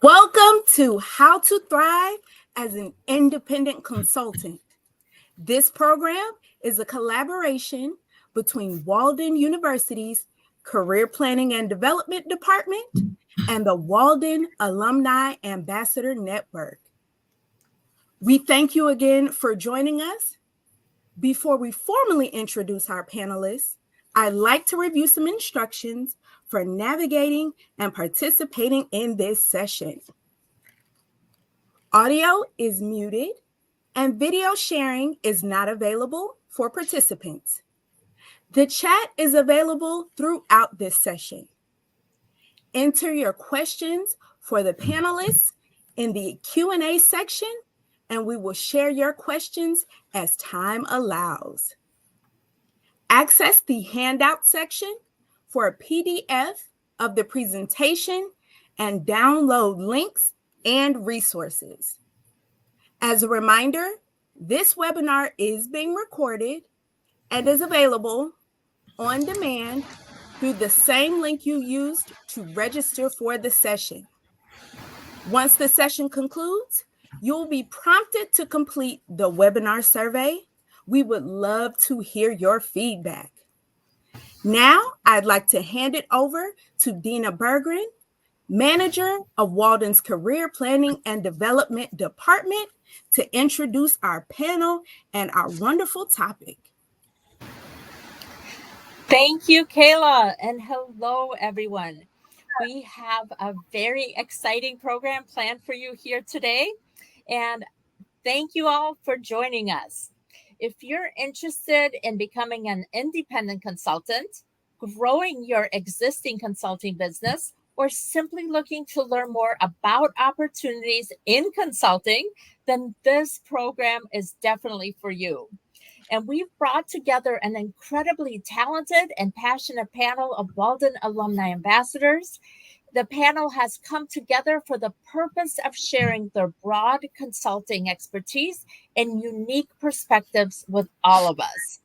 Welcome to How to Thrive as an Independent Consultant. This program is a collaboration between Walden University's Career Planning and Development Department and the Walden Alumni Ambassador Network. We thank you again for joining us. Before we formally introduce our panelists, I'd like to review some instructions for navigating and participating in this session. Audio is muted and video sharing is not available for participants. The chat is available throughout this session. Enter your questions for the panelists in the Q&A section, and we will share your questions as time allows. Access the handout section for a PDF of the presentation and download links and resources. As a reminder, this webinar is being recorded and is available on demand through the same link you used to register for the session. Once the session concludes, you'll be prompted to complete the webinar survey. We would love to hear your feedback. Now, I'd like to hand it over to Dina Berggren, Manager of Walden's Career Planning and Development Department, to introduce our panel and our wonderful topic. Thank you, Kayla, and hello, everyone. We have a very exciting program planned for you here today, and thank you all for joining us. If you're interested in becoming an independent consultant, growing your existing consulting business, or simply looking to learn more about opportunities in consulting, then this program is definitely for you. And we've brought together an incredibly talented and passionate panel of Walden Alumni Ambassadors. The panel has come together for the purpose of sharing their broad consulting expertise and unique perspectives with all of us.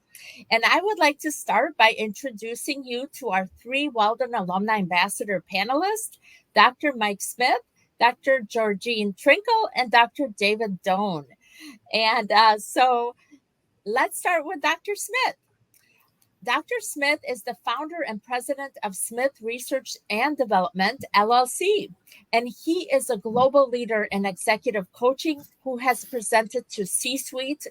And I would like to start by introducing you to our three Walden Alumni Ambassador panelists, Dr. Mike Smith, Dr. Georgine Trinkle, and Dr. David Doan. And so let's start with Dr. Smith. Dr. Smith is the founder and president of Smith Research and Development, LLC, and he is a global leader in executive coaching who has presented to C-suite,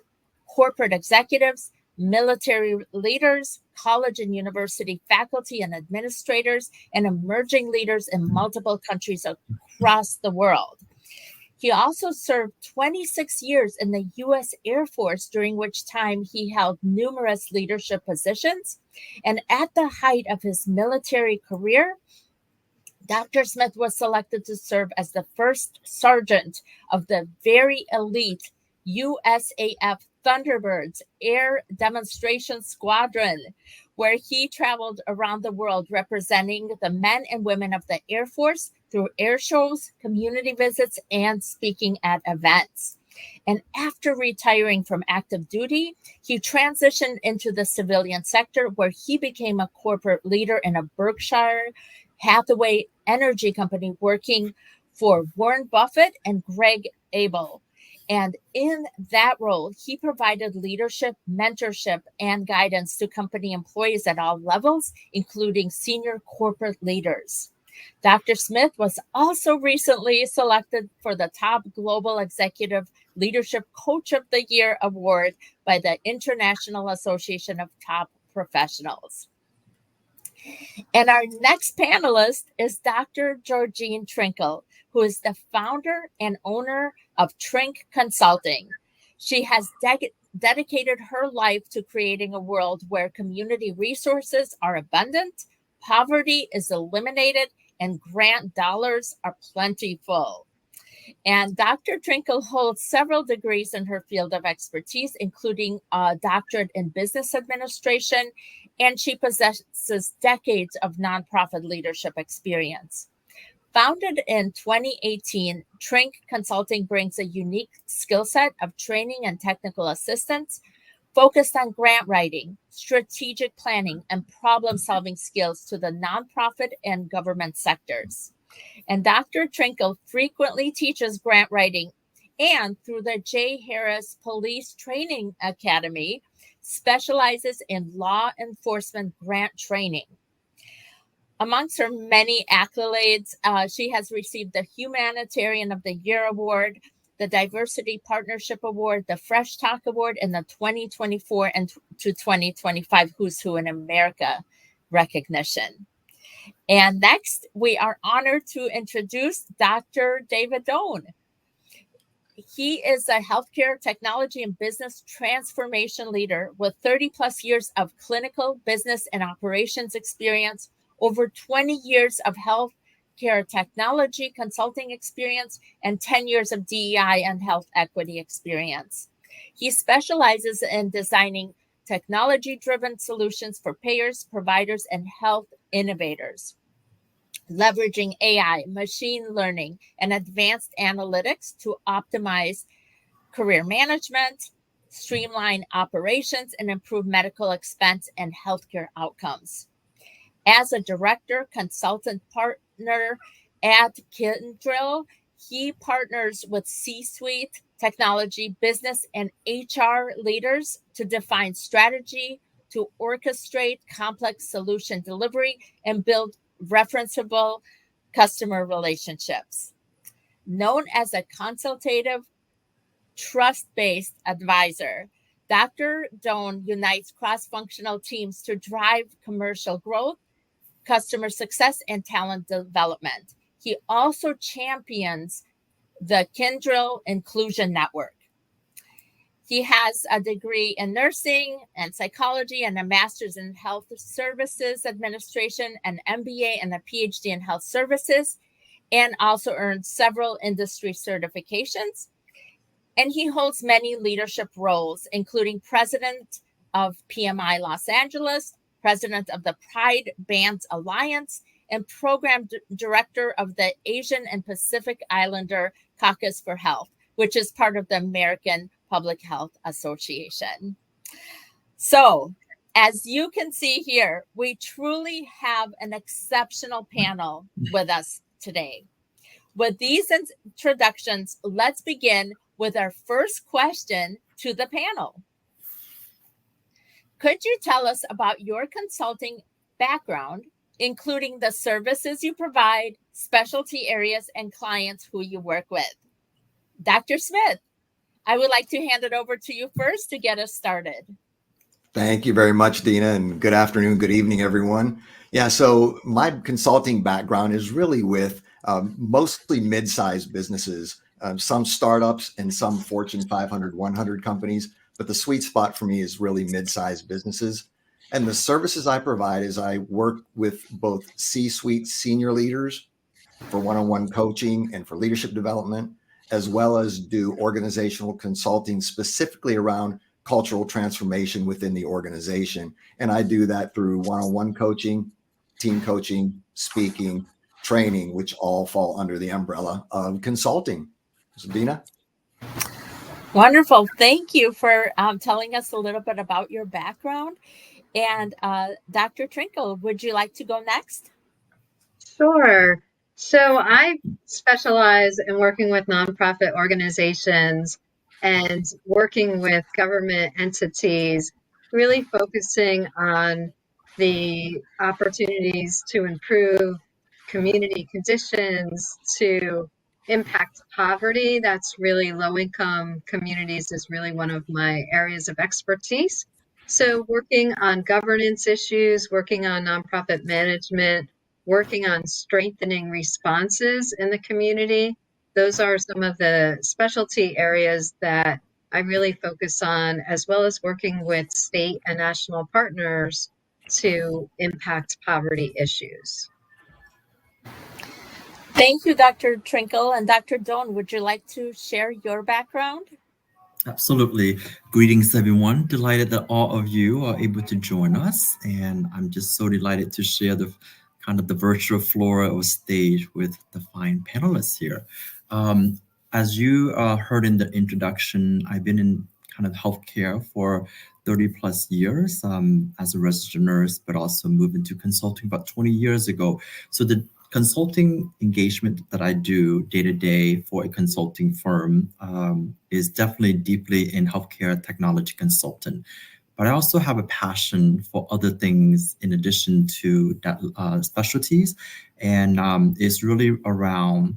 corporate executives, military leaders, college and university faculty and administrators, and emerging leaders in multiple countries across the world. He also served 26 years in the U.S. Air Force, during which time he held numerous leadership positions. And at the height of his military career, Dr. Smith was selected to serve as the first sergeant of the very elite USAF Thunderbirds Air Demonstration Squadron, where he traveled around the world representing the men and women of the Air Force through air shows, community visits, and speaking at events. And after retiring from active duty, he transitioned into the civilian sector, where he became a corporate leader in a Berkshire Hathaway energy company working for Warren Buffett and Greg Abel. And in that role, he provided leadership, mentorship, and guidance to company employees at all levels, including senior corporate leaders. Dr. Smith was also recently selected for the Top Global Executive Leadership Coach of the Year award by the International Association of Top Professionals. And our next panelist is Dr. Georgine Trinkle, who is the founder and owner of Trink Consulting. She has dedicated her life to creating a world where community resources are abundant, poverty is eliminated, and grant dollars are plentiful. And Dr. Trinkle holds several degrees in her field of expertise, including a doctorate in business administration, and she possesses decades of nonprofit leadership experience. Founded in 2018, Trink Consulting brings a unique skill set of training and technical assistance focused on grant writing, strategic planning, and problem-solving skills to the nonprofit and government sectors. And Dr. Trinkle frequently teaches grant writing and through the J. Harris Police Training Academy, specializes in law enforcement grant training. Amongst her many accolades, she has received the Humanitarian of the Year Award, the Diversity Partnership Award, the Fresh Talk Award, and the 2024 and to 2025 Who's Who in America recognition. And next, we are honored to introduce Dr. David Doan. He is a healthcare technology and business transformation leader with 30 plus years of clinical, business, and operations experience, over 20 years of healthcare technology consulting experience, and 10 years of DEI and health equity experience. He specializes in designing technology-driven solutions for payers, providers, and health innovators, leveraging AI, machine learning, and advanced analytics to optimize career management, streamline operations, and improve medical expense and healthcare outcomes. As a director, consultant partner at Kyndryl, he partners with C-suite, technology, business, and HR leaders to define strategy, to orchestrate complex solution delivery, and build referenceable customer relationships. Known as a consultative, trust-based advisor, Dr. Doan unites cross-functional teams to drive commercial growth, customer success, and talent development. He also champions the Kyndryl Inclusion Network. He has a degree in nursing and psychology and a master's in health services administration, an MBA and a PhD in health services, and also earned several industry certifications. And he holds many leadership roles, including president of PMI Los Angeles, president of the Pride Bands Alliance, and program director of the Asian and Pacific Islander Caucus for Health, which is part of the American Public Health Association. So, as you can see here, we truly have an exceptional panel with us today. With these introductions, let's begin with our first question to the panel. Could you tell us about your consulting background, including the services you provide, specialty areas, and clients who you work with? Dr. Smith, I would like to hand it over to you first to get us started. Thank you very much, Dina, and good afternoon, good evening, everyone. Yeah, so my consulting background is really with mostly mid-sized businesses, some startups and some Fortune 500, 100 companies, but the sweet spot for me is really mid-sized businesses. And the services I provide is I work with both C-suite senior leaders for one-on-one coaching and for leadership development, as well as do organizational consulting specifically around cultural transformation within the organization. And I do that through one-on-one coaching, team coaching, speaking, training, which all fall under the umbrella of consulting. So, Dina? Wonderful. Thank you for telling us a little bit about your background. And Dr. Trinkle, would you like to go next? Sure. So I specialize in working with nonprofit organizations and working with government entities, really focusing on the opportunities to improve community conditions, to impact poverty. That's really low-income communities is really one of my areas of expertise. So working on governance issues, working on nonprofit management, working on strengthening responses in the community. Those are some of the specialty areas that I really focus on, as well as working with state and national partners to impact poverty issues. Thank you, Dr. Trinkle. And Dr. Doan, would you like to share your background? Absolutely. Greetings, everyone. Delighted that all of you are able to join us. And I'm just so delighted to share the kind of the virtual floor or stage with the fine panelists here. As you heard in the introduction, I've been in kind of healthcare for 30 plus years as a registered nurse, but also moved into consulting about 20 years ago. So the consulting engagement that I do day to day for a consulting firm is definitely deeply in healthcare technology consultant. But I also have a passion for other things in addition to that specialties, and it's really around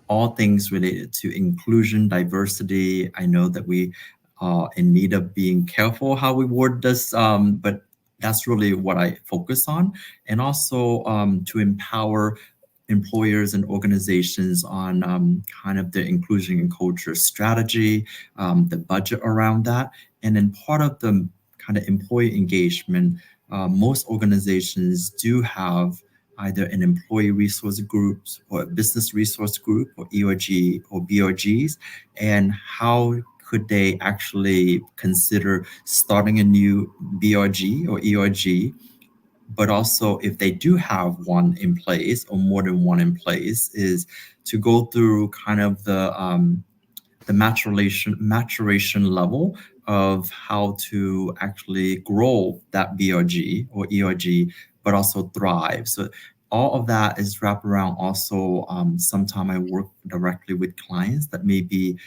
all things related to inclusion, diversity. I know that we are in need of being careful how we word this, but that's really what I focus on. And also to empower employers and organizations on kind of the inclusion and culture strategy, the budget around that. And then part of the kind of employee engagement, most organizations do have either an employee resource group or a business resource group or ERG or BRGs, and how could they actually consider starting a new BRG or ERG, but also if they do have one in place or more than one in place, is to go through kind of the maturation level of how to actually grow that BRG or ERG, but also thrive. So all of that is wrapped around also sometime I work directly with clients that maybe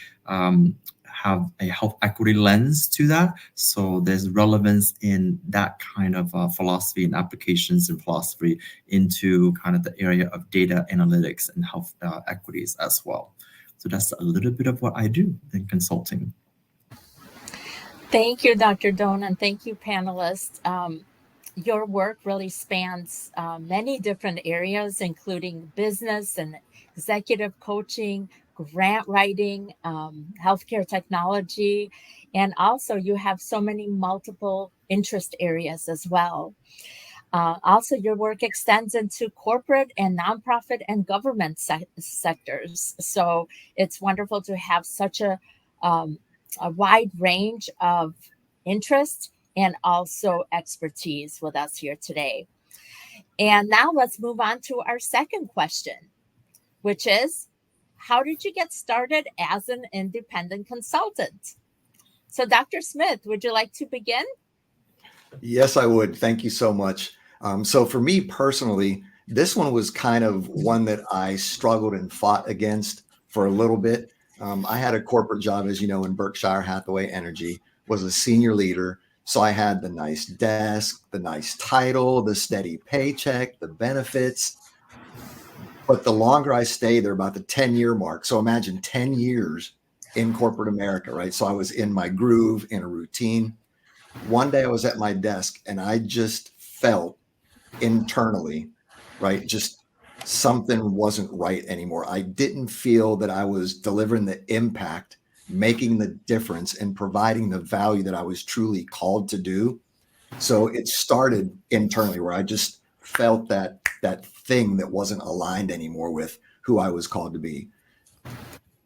have a health equity lens to that. So there's relevance in that kind of philosophy and applications and philosophy into kind of the area of data analytics and health equities as well. So that's a little bit of what I do in consulting. Thank you, Dr. Doan, and thank you, panelists. Your work really spans many different areas, including business and executive coaching, grant writing, healthcare technology, and also you have so many multiple interest areas as well. Also, your work extends into corporate and nonprofit and government sectors. So it's wonderful to have such a wide range of interest and also expertise with us here today. And now let's move on to our second question, which is, how did you get started as an independent consultant? So Dr. Smith, would you like to begin? Yes, I would. Thank you so much. So for me personally, this one was kind of one that I struggled and fought against for a little bit. I had a corporate job, as you know, in Berkshire Hathaway Energy, was a senior leader. So I had the nice desk, the nice title, the steady paycheck, the benefits. But the longer I stayed there, about the 10-year mark. So imagine 10 years in corporate America, right? So I was in my groove, in a routine. One day I was at my desk and I just felt internally, right? Just something wasn't right anymore. I didn't feel that I was delivering the impact, making the difference, and providing the value that I was truly called to do. So it started internally where I just felt that thing that wasn't aligned anymore with who I was called to be.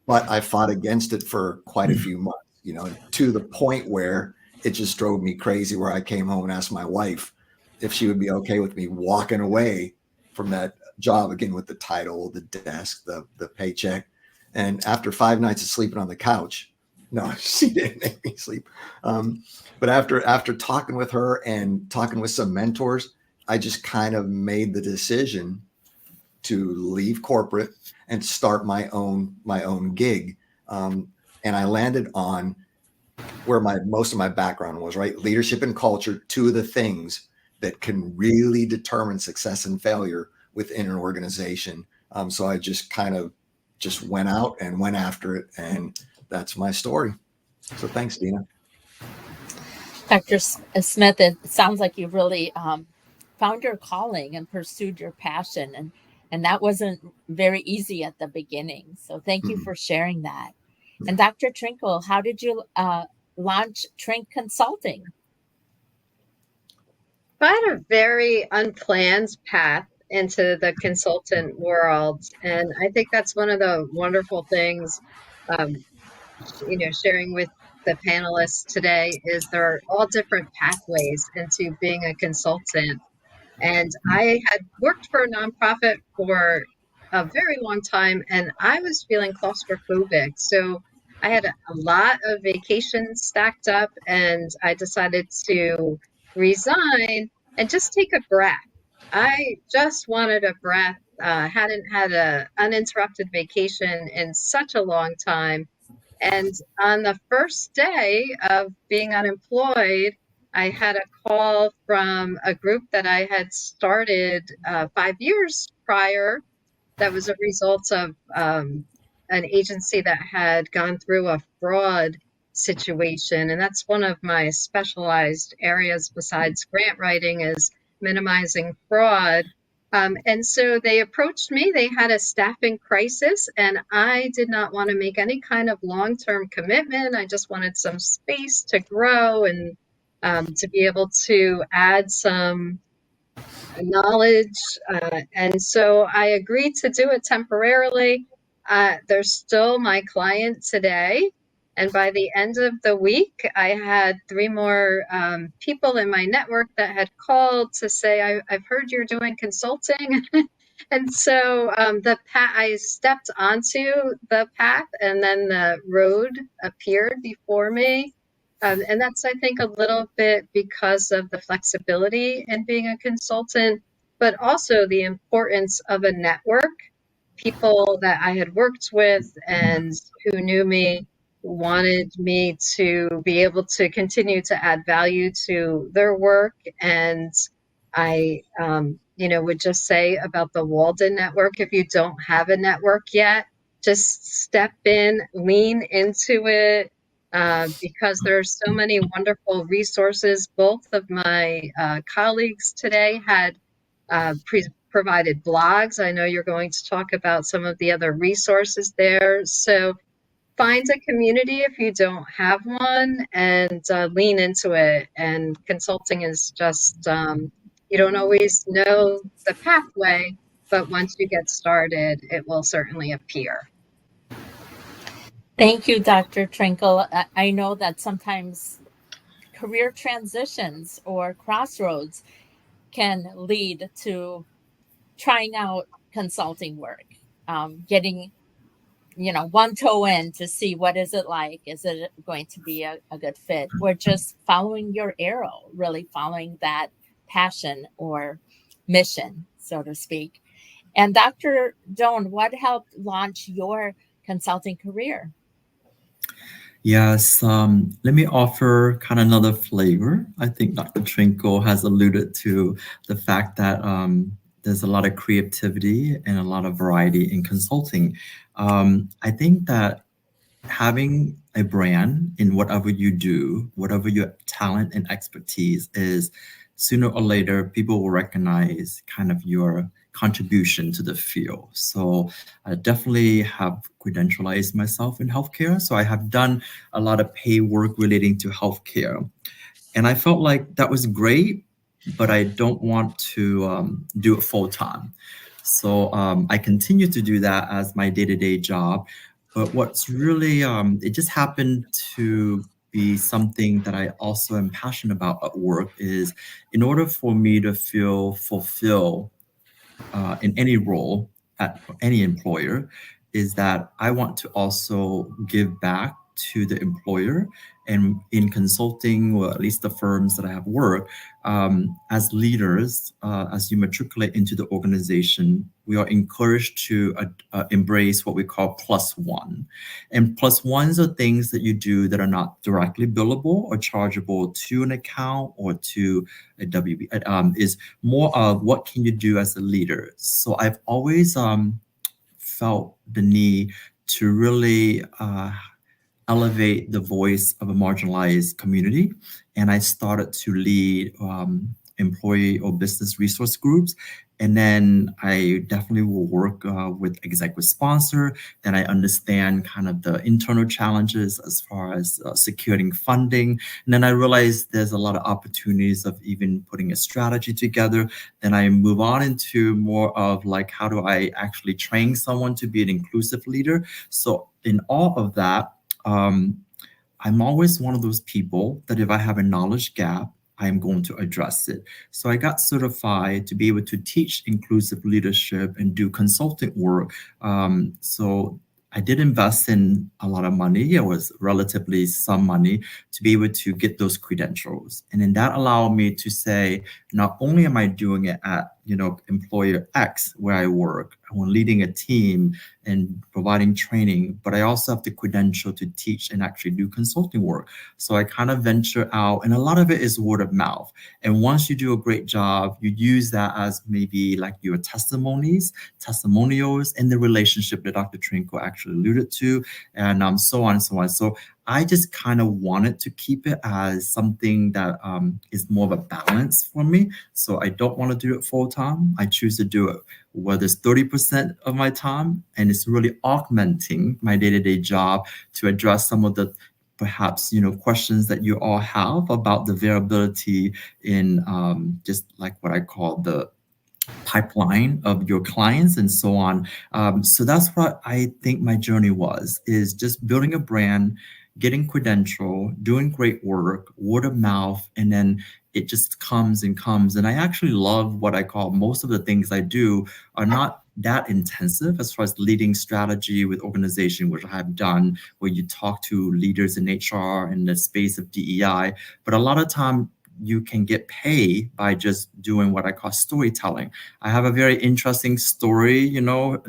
But I fought against it for quite a few months, to the point where it just drove me crazy, where I came home and asked my wife if she would be okay with me walking away from that job again, with the title, the desk, the paycheck. And after 5 nights of sleeping on the couch, no, she didn't make me sleep. But after talking with her and talking with some mentors, I just kind of made the decision to leave corporate and start my own gig. And I landed on where most of my background was, right? Leadership and culture, two of the things that can really determine success and failure within an organization. So I just kind of just went out and went after it. And that's my story. So thanks, Dina. Dr. Smith, it sounds like you really found your calling and pursued your passion. And that wasn't very easy at the beginning. So thank you for sharing that. And Dr. Trinkle, how did you launch Trink Consulting? I had a very unplanned path into the consultant world. And I think that's one of the wonderful things, sharing with the panelists today, is there are all different pathways into being a consultant. And I had worked for a nonprofit for a very long time, and I was feeling claustrophobic. So I had a lot of vacations stacked up, and I decided to resign and just take a breath. I just wanted a breath. Hadn't had a uninterrupted vacation in such a long time. And on the first day of being unemployed, I had a call from a group that I had started 5 years prior. That was a result of an agency that had gone through a fraud situation. And that's one of my specialized areas besides grant writing is minimizing fraud. And so they approached me. They had a staffing crisis, and I did not want to make any kind of long-term commitment. I just wanted some space to grow and to be able to add some knowledge. And so I agreed to do it temporarily. They're still my client today. And by the end of the week, I had 3 more people in my network that had called to say, I've heard you're doing consulting. And so I stepped onto the path, and then the road appeared before me. And that's, I think, a little bit because of the flexibility in being a consultant, but also the importance of a network, people that I had worked with and who knew me wanted me to be able to continue to add value to their work. And I, would just say about the Walden network, if you don't have a network yet, just step in, lean into it, because there are so many wonderful resources. Both of my colleagues today had provided blogs. I know you're going to talk about some of the other resources there. So find a community if you don't have one, and lean into it. And consulting is just, you don't always know the pathway, but once you get started, it will certainly appear. Thank you, Dr. Trinkle. I know that sometimes career transitions or crossroads can lead to trying out consulting work, getting one toe in to see what is it like. Is it going to be a good fit, or just following your arrow, really following that passion or mission, so to speak. And Dr. Doan, what helped launch your consulting career? Yes, let me offer kind of another flavor. I think Dr. Trinkle has alluded to the fact that there's a lot of creativity and a lot of variety in consulting. I think that having a brand in whatever you do, whatever your talent and expertise is, sooner or later, people will recognize kind of your contribution to the field. So I definitely have credentialized myself in healthcare. So I have done a lot of paid work relating to healthcare. And I felt like that was great, but I don't want to do it full time. So I continue to do that as my day-to-day job. But what's really, it just happened to be something that I also am passionate about at work is in order for me to feel fulfilled in any role at any employer, is that I want to also give back to the employer. And in consulting, or at least the firms that I have worked, as leaders, as you matriculate into the organization, we are encouraged to embrace what we call +1. And +1s are things that you do that are not directly billable or chargeable to an account or to a WB. Is more of what can you do as a leader. So I've always felt the need to really elevate the voice of a marginalized community. And I started to lead employee or business resource groups. And then I definitely will work with executive sponsor. Then I understand kind of the internal challenges as far as securing funding. And then I realized there's a lot of opportunities of even putting a strategy together. Then I move on into more of like, how do I actually train someone to be an inclusive leader? So in all of that, I'm always one of those people that if I have a knowledge gap, I am going to address it. So I got certified to be able to teach inclusive leadership and do consultant work. So I did invest in a lot of money. It was relatively some money to be able to get those credentials. And then that allowed me to say, not only am I doing it at employer X where I work, when leading a team and providing training, but I also have the credential to teach and actually do consulting work. So I kind of venture out, and a lot of it is word of mouth. And once you do a great job, you use that as maybe like your testimonials, and the relationship that Dr. Trinko actually alluded to, and so on and so on. So I just kind of wanted to keep it as something that is more of a balance for me. So I don't want to do it full time. I choose to do it whether it's 30% of my time, and it's really augmenting my day-to-day job to address some of the perhaps questions that you all have about the variability in just like what I call the pipeline of your clients and so on. So that's what I think my journey is just building a brand, getting credential, doing great work, word of mouth, and then it just comes and comes. And I actually love what I call most of the things I do are not that intensive as far as leading strategy with organization, which I have done, where you talk to leaders in HR in the space of DEI. But a lot of time you can get paid by just doing what I call storytelling. I have a very interesting story,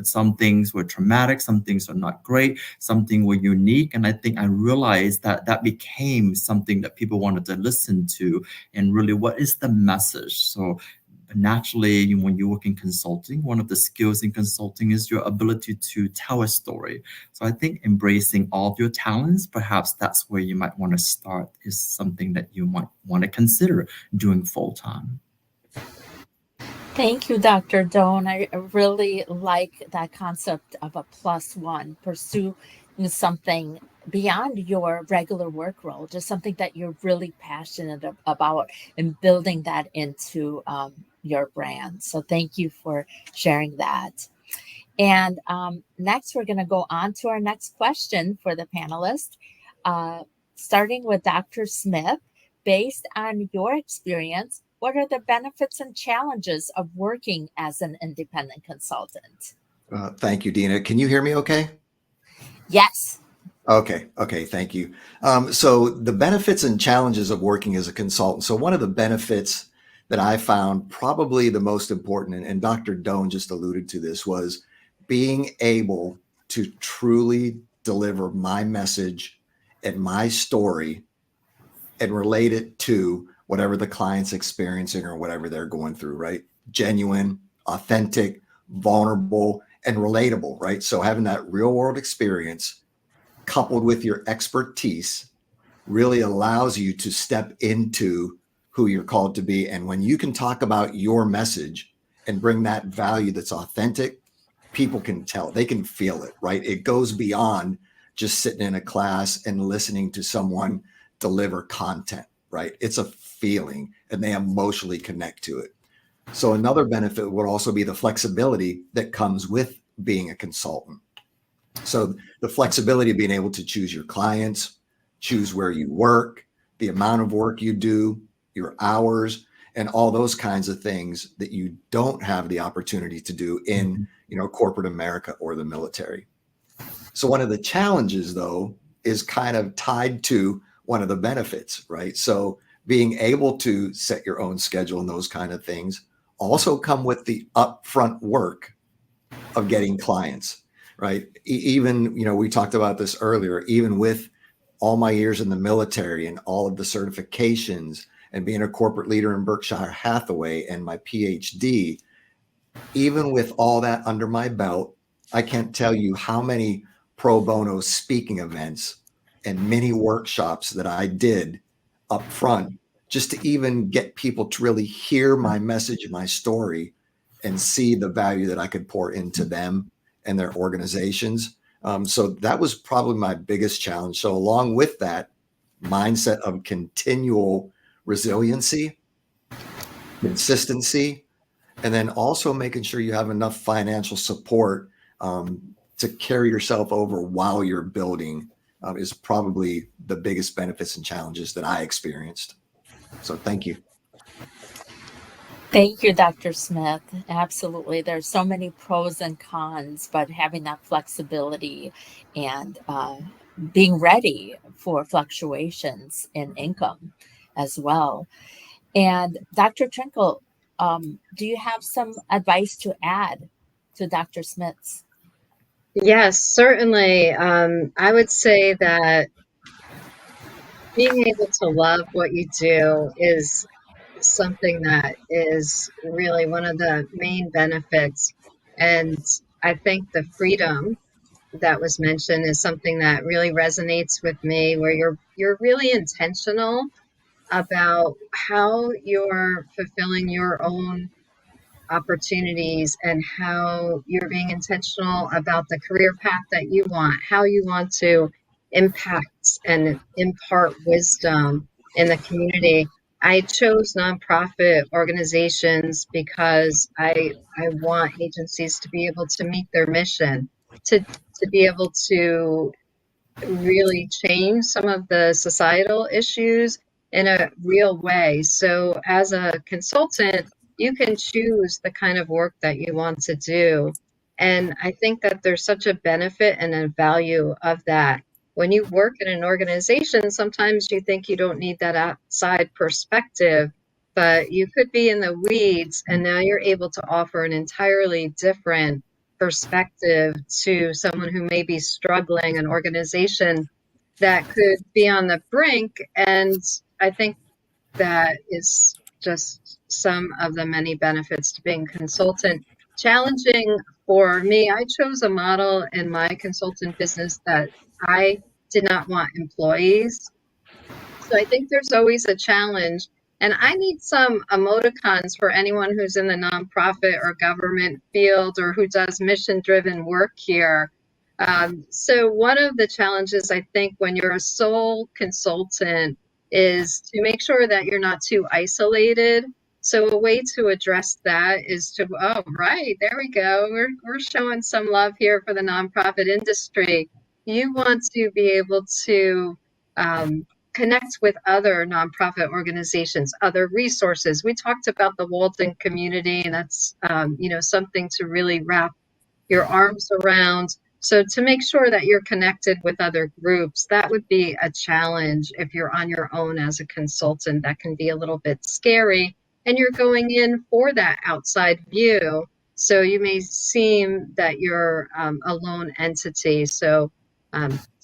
some things were traumatic, some things are not great, some things were unique. And I think I realized that became something that people wanted to listen to, and really what is the message? So naturally, when you work in consulting, one of the skills in consulting is your ability to tell a story. So I think embracing all of your talents, perhaps that's where you might want to start, is something that you might want to consider doing full time. Thank you, Dr. Doan. I really like that concept of a +1, pursue something beyond your regular work role, just something that you're really passionate about, and building that into your brand. So thank you for sharing that. And next, we're going to go on to our next question for the panelists, starting with Dr. Smith. Based on your experience, what are the benefits and challenges of working as an independent consultant? Thank you, Dina. Can you hear me okay? Yes. Okay, thank you. So the benefits and challenges of working as a consultant. So one of the benefits that I found probably the most important, and Dr. Doan just alluded to this, was being able to truly deliver my message and my story and relate it to whatever the client's experiencing or whatever they're going through, right? Genuine, authentic, vulnerable, and relatable, right? So having that real world experience coupled with your expertise really allows you to step into who you're called to be. And when you can talk about your message and bring that value that's authentic, people can tell, they can feel it, right? It goes beyond just sitting in a class and listening to someone deliver content, right? It's a feeling and they emotionally connect to it. So another benefit would also be the flexibility that comes with being a consultant. So the flexibility of being able to choose your clients, choose where you work, the amount of work you do, your hours, and all those kinds of things that you don't have the opportunity to do in, corporate America or the military. So one of the challenges, though, is kind of tied to one of the benefits, right? So being able to set your own schedule and those kind of things also come with the upfront work of getting clients, right? Even, we talked about this earlier, even with all my years in the military and all of the certifications and being a corporate leader in Berkshire Hathaway and my PhD, even with all that under my belt, I can't tell you how many pro bono speaking events and mini workshops that I did up front just to even get people to really hear my message and my story and see the value that I could pour into them and their organizations. So that was probably my biggest challenge. So along with that mindset of continual resiliency, consistency, and then also making sure you have enough financial support to carry yourself over while you're building is probably the biggest benefits and challenges that I experienced. So thank you. Thank you, Dr. Smith. Absolutely. There's so many pros and cons, but having that flexibility and being ready for fluctuations in income as well. And Dr. Trinkle, do you have some advice to add to Dr. Smith's? Yes, certainly. I would say that being able to love what you do is something that is really one of the main benefits. And I think the freedom that was mentioned is something that really resonates with me, where you're really intentional about how you're fulfilling your own opportunities and how you're being intentional about the career path that you want, how you want to impact and impart wisdom in the community. I chose nonprofit organizations because I want agencies to be able to meet their mission, to be able to really change some of the societal issues in a real way. So, as a consultant, you can choose the kind of work that you want to do. And I think that there's such a benefit and a value of that. When you work in an organization, sometimes you think you don't need that outside perspective, but you could be in the weeds, and now you're able to offer an entirely different perspective to someone who may be struggling, an organization that could be on the brink. And I think that is just some of the many benefits to being a consultant. Challenging for me, I chose a model in my consultant business that I did not want employees. So I think there's always a challenge. And I need some emoticons for anyone who's in the nonprofit or government field or who does mission driven work here. So, one of the challenges I think when you're a sole consultant is to make sure that you're not too isolated. So, a way to address that is to, oh, right, there we go. We're showing some love here for the nonprofit industry. You want to be able to connect with other nonprofit organizations, other resources. We talked about the Walden community, and that's something to really wrap your arms around. So to make sure that you're connected with other groups, that would be a challenge if you're on your own as a consultant. That can be a little bit scary, and you're going in for that outside view. So you may seem that you're a lone entity. So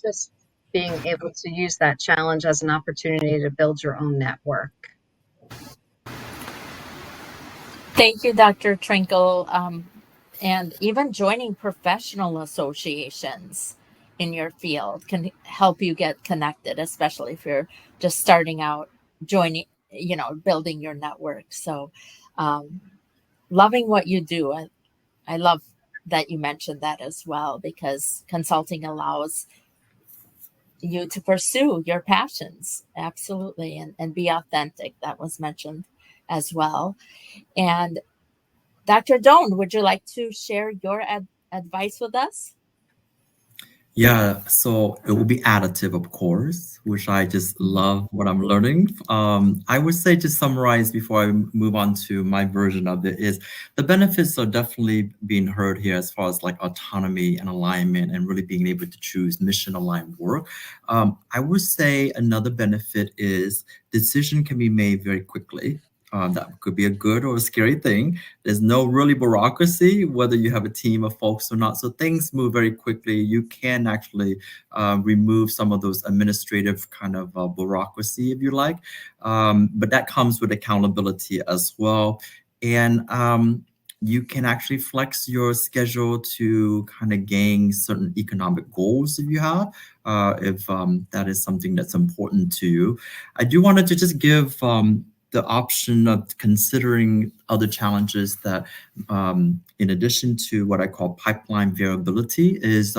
just being able to use that challenge as an opportunity to build your own network. Thank you, Dr. Trinkle. And even joining professional associations in your field can help you get connected, especially if you're just starting out joining, building your network. So loving what you do. I love that you mentioned that as well, because consulting allows you to pursue your passions. Absolutely. And be authentic. That was mentioned as well. And Dr. Doan, would you like to share your advice with us? Yeah, so it will be additive, of course, which I just love what I'm learning. I would say, to summarize before I move on to my version of it, is the benefits are definitely being heard here as far as like autonomy and alignment and really being able to choose mission aligned work. I would say another benefit is decision can be made very quickly. That could be a good or a scary thing. There's no really bureaucracy, whether you have a team of folks or not. So things move very quickly. You can actually remove some of those administrative kind of bureaucracy, if you like. But that comes with accountability as well. And you can actually flex your schedule to kind of gain certain economic goals if you have, if that is something that's important to you. I do wanted to just give the option of considering other challenges that, in addition to what I call pipeline variability, is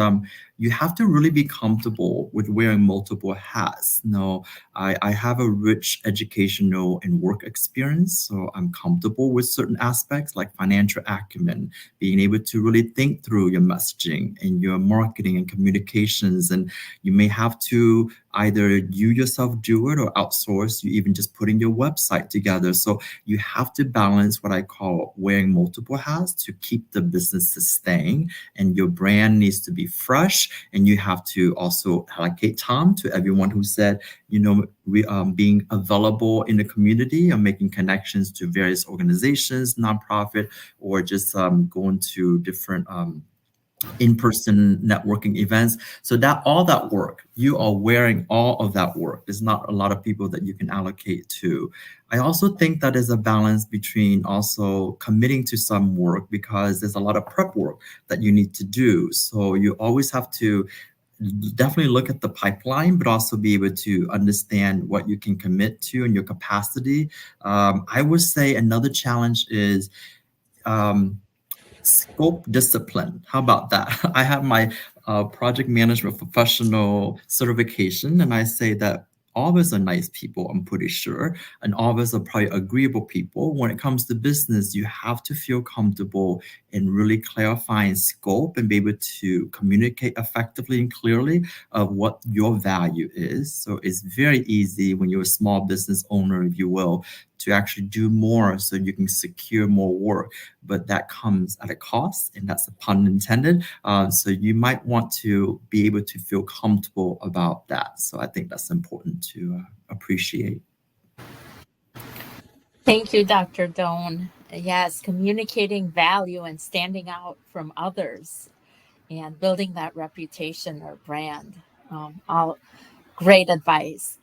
you have to really be comfortable with wearing multiple hats. Now, I have a rich educational and work experience, so I'm comfortable with certain aspects like financial acumen, being able to really think through your messaging and your marketing and communications. And you may have to either you yourself do it or outsource, you even just putting your website together. So you have to balance is what I call wearing multiple hats to keep the business sustaining. And your brand needs to be fresh, and you have to also allocate time to everyone who said, we being available in the community and making connections to various organizations, nonprofit, or just going to different in-person networking events. So that all that work, you are wearing all of that work. There's not a lot of people that you can allocate to. I also think that is a balance between also committing to some work, because there's a lot of prep work that you need to do. So you always have to definitely look at the pipeline, but also be able to understand what you can commit to and your capacity. I would say another challenge is scope discipline. How about that? I have my project management professional certification, and I say that all of us are nice people, I'm pretty sure, and all of us are probably agreeable people. When it comes to business, you have to feel comfortable in really clarifying scope and be able to communicate effectively and clearly of what your value is. So it's very easy when you're a small business owner, if you will, to actually do more so you can secure more work, but that comes at a cost, and that's a pun intended. So you might want to be able to feel comfortable about that. So I think that's important to appreciate. Thank you, Dr. Doan. Yes, communicating value and standing out from others and building that reputation or brand. All great advice.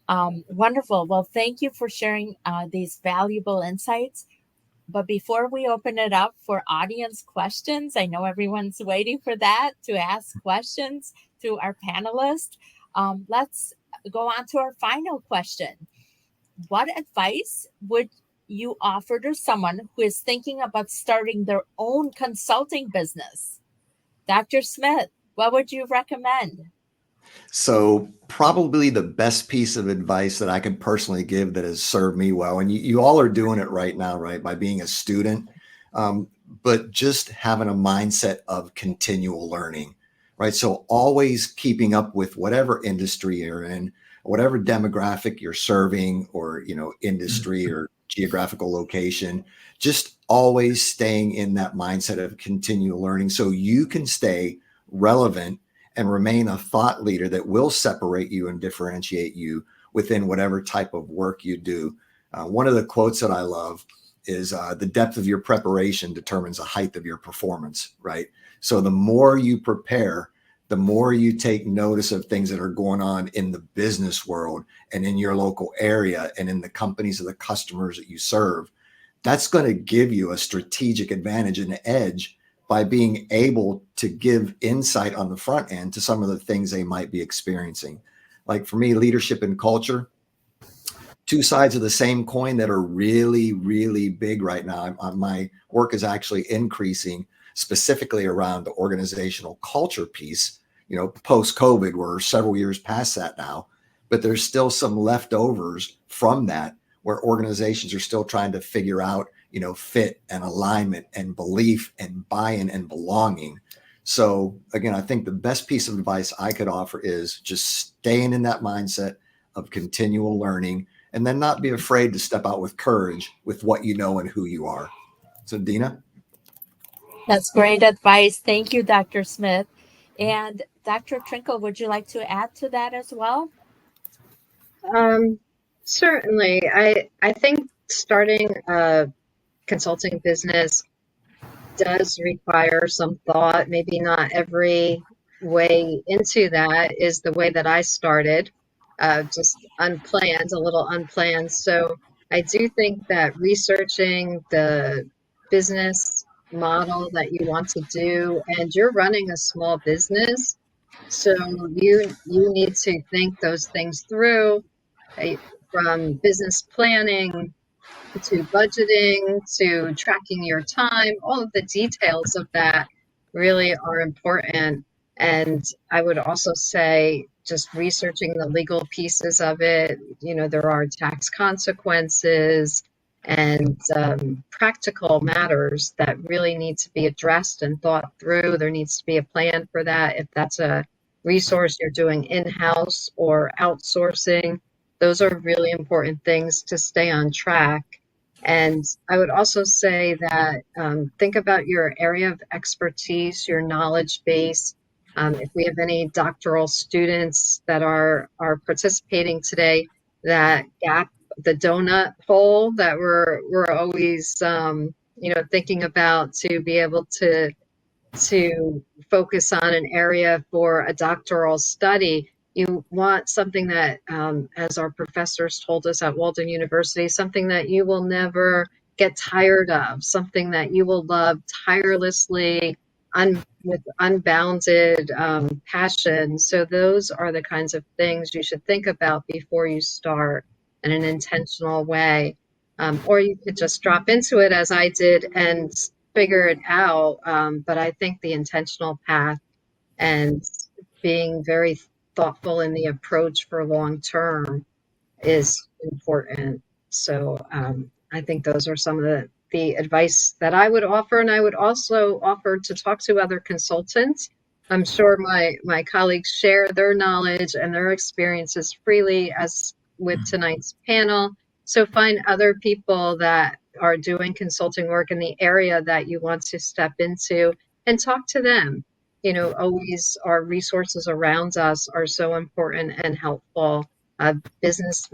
Wonderful. Well, thank you for sharing these valuable insights. But before we open it up for audience questions, I know everyone's waiting for that to ask questions to our panelists. Let's go on to our final question. What advice would you offer to someone who is thinking about starting their own consulting business? Dr. Smith, what would you recommend? So probably the best piece of advice that I can personally give that has served me well, and you all are doing it right now, right, by being a student, but just having a mindset of continual learning, right? So always keeping up with whatever industry you're in, whatever demographic you're serving, or, industry or geographical location, just always staying in that mindset of continual learning so you can stay relevant and remain a thought leader that will separate you and differentiate you within whatever type of work you do. One of the quotes that I love is the depth of your preparation determines the height of your performance, right? So the more you prepare, the more you take notice of things that are going on in the business world and in your local area and in the companies of the customers that you serve. That's going to give you a strategic advantage and an edge by being able to give insight on the front end to some of the things they might be experiencing. Like for me, leadership and culture, two sides of the same coin that are really, really big right now. My work is actually increasing specifically around the organizational culture piece, post-COVID. We're several years past that now, but there's still some leftovers from that where organizations are still trying to figure out fit and alignment and belief and buy-in and belonging. So again, I think the best piece of advice I could offer is just staying in that mindset of continual learning, and then not be afraid to step out with courage with what you know and who you are. So Dina? That's great advice. Thank you, Dr. Smith. And Dr. Trinkle, would you like to add to that as well? Certainly. I think starting a consulting business does require some thought. Maybe not every way into that is the way that I started, just unplanned, a little unplanned. So I do think that researching the business model that you want to do, and you're running a small business, so you need to think those things through, from business planning to budgeting, to tracking your time. All of the details of that really are important. And I would also say just researching the legal pieces of it. There are tax consequences and practical matters that really need to be addressed and thought through. There needs to be a plan for that. If that's a resource you're doing in-house or outsourcing, those are really important things to stay on track. And I would also say that think about your area of expertise, your knowledge base. If we have any doctoral students that are participating today, that gap, the donut hole that we're always thinking about to be able to focus on an area for a doctoral study. You want something that, as our professors told us at Walden University, something that you will never get tired of, something that you will love tirelessly, with unbounded passion. So those are the kinds of things you should think about before you start in an intentional way. Or you could just drop into it as I did and figure it out. But I think the intentional path and being very thoughtful in the approach for long term is important. So I think those are some of the advice that I would offer. And I would also offer to talk to other consultants. I'm sure my colleagues share their knowledge and their experiences freely, as with tonight's panel. So find other people that are doing consulting work in the area that you want to step into and talk to them. Always our resources around us are so important and helpful. Business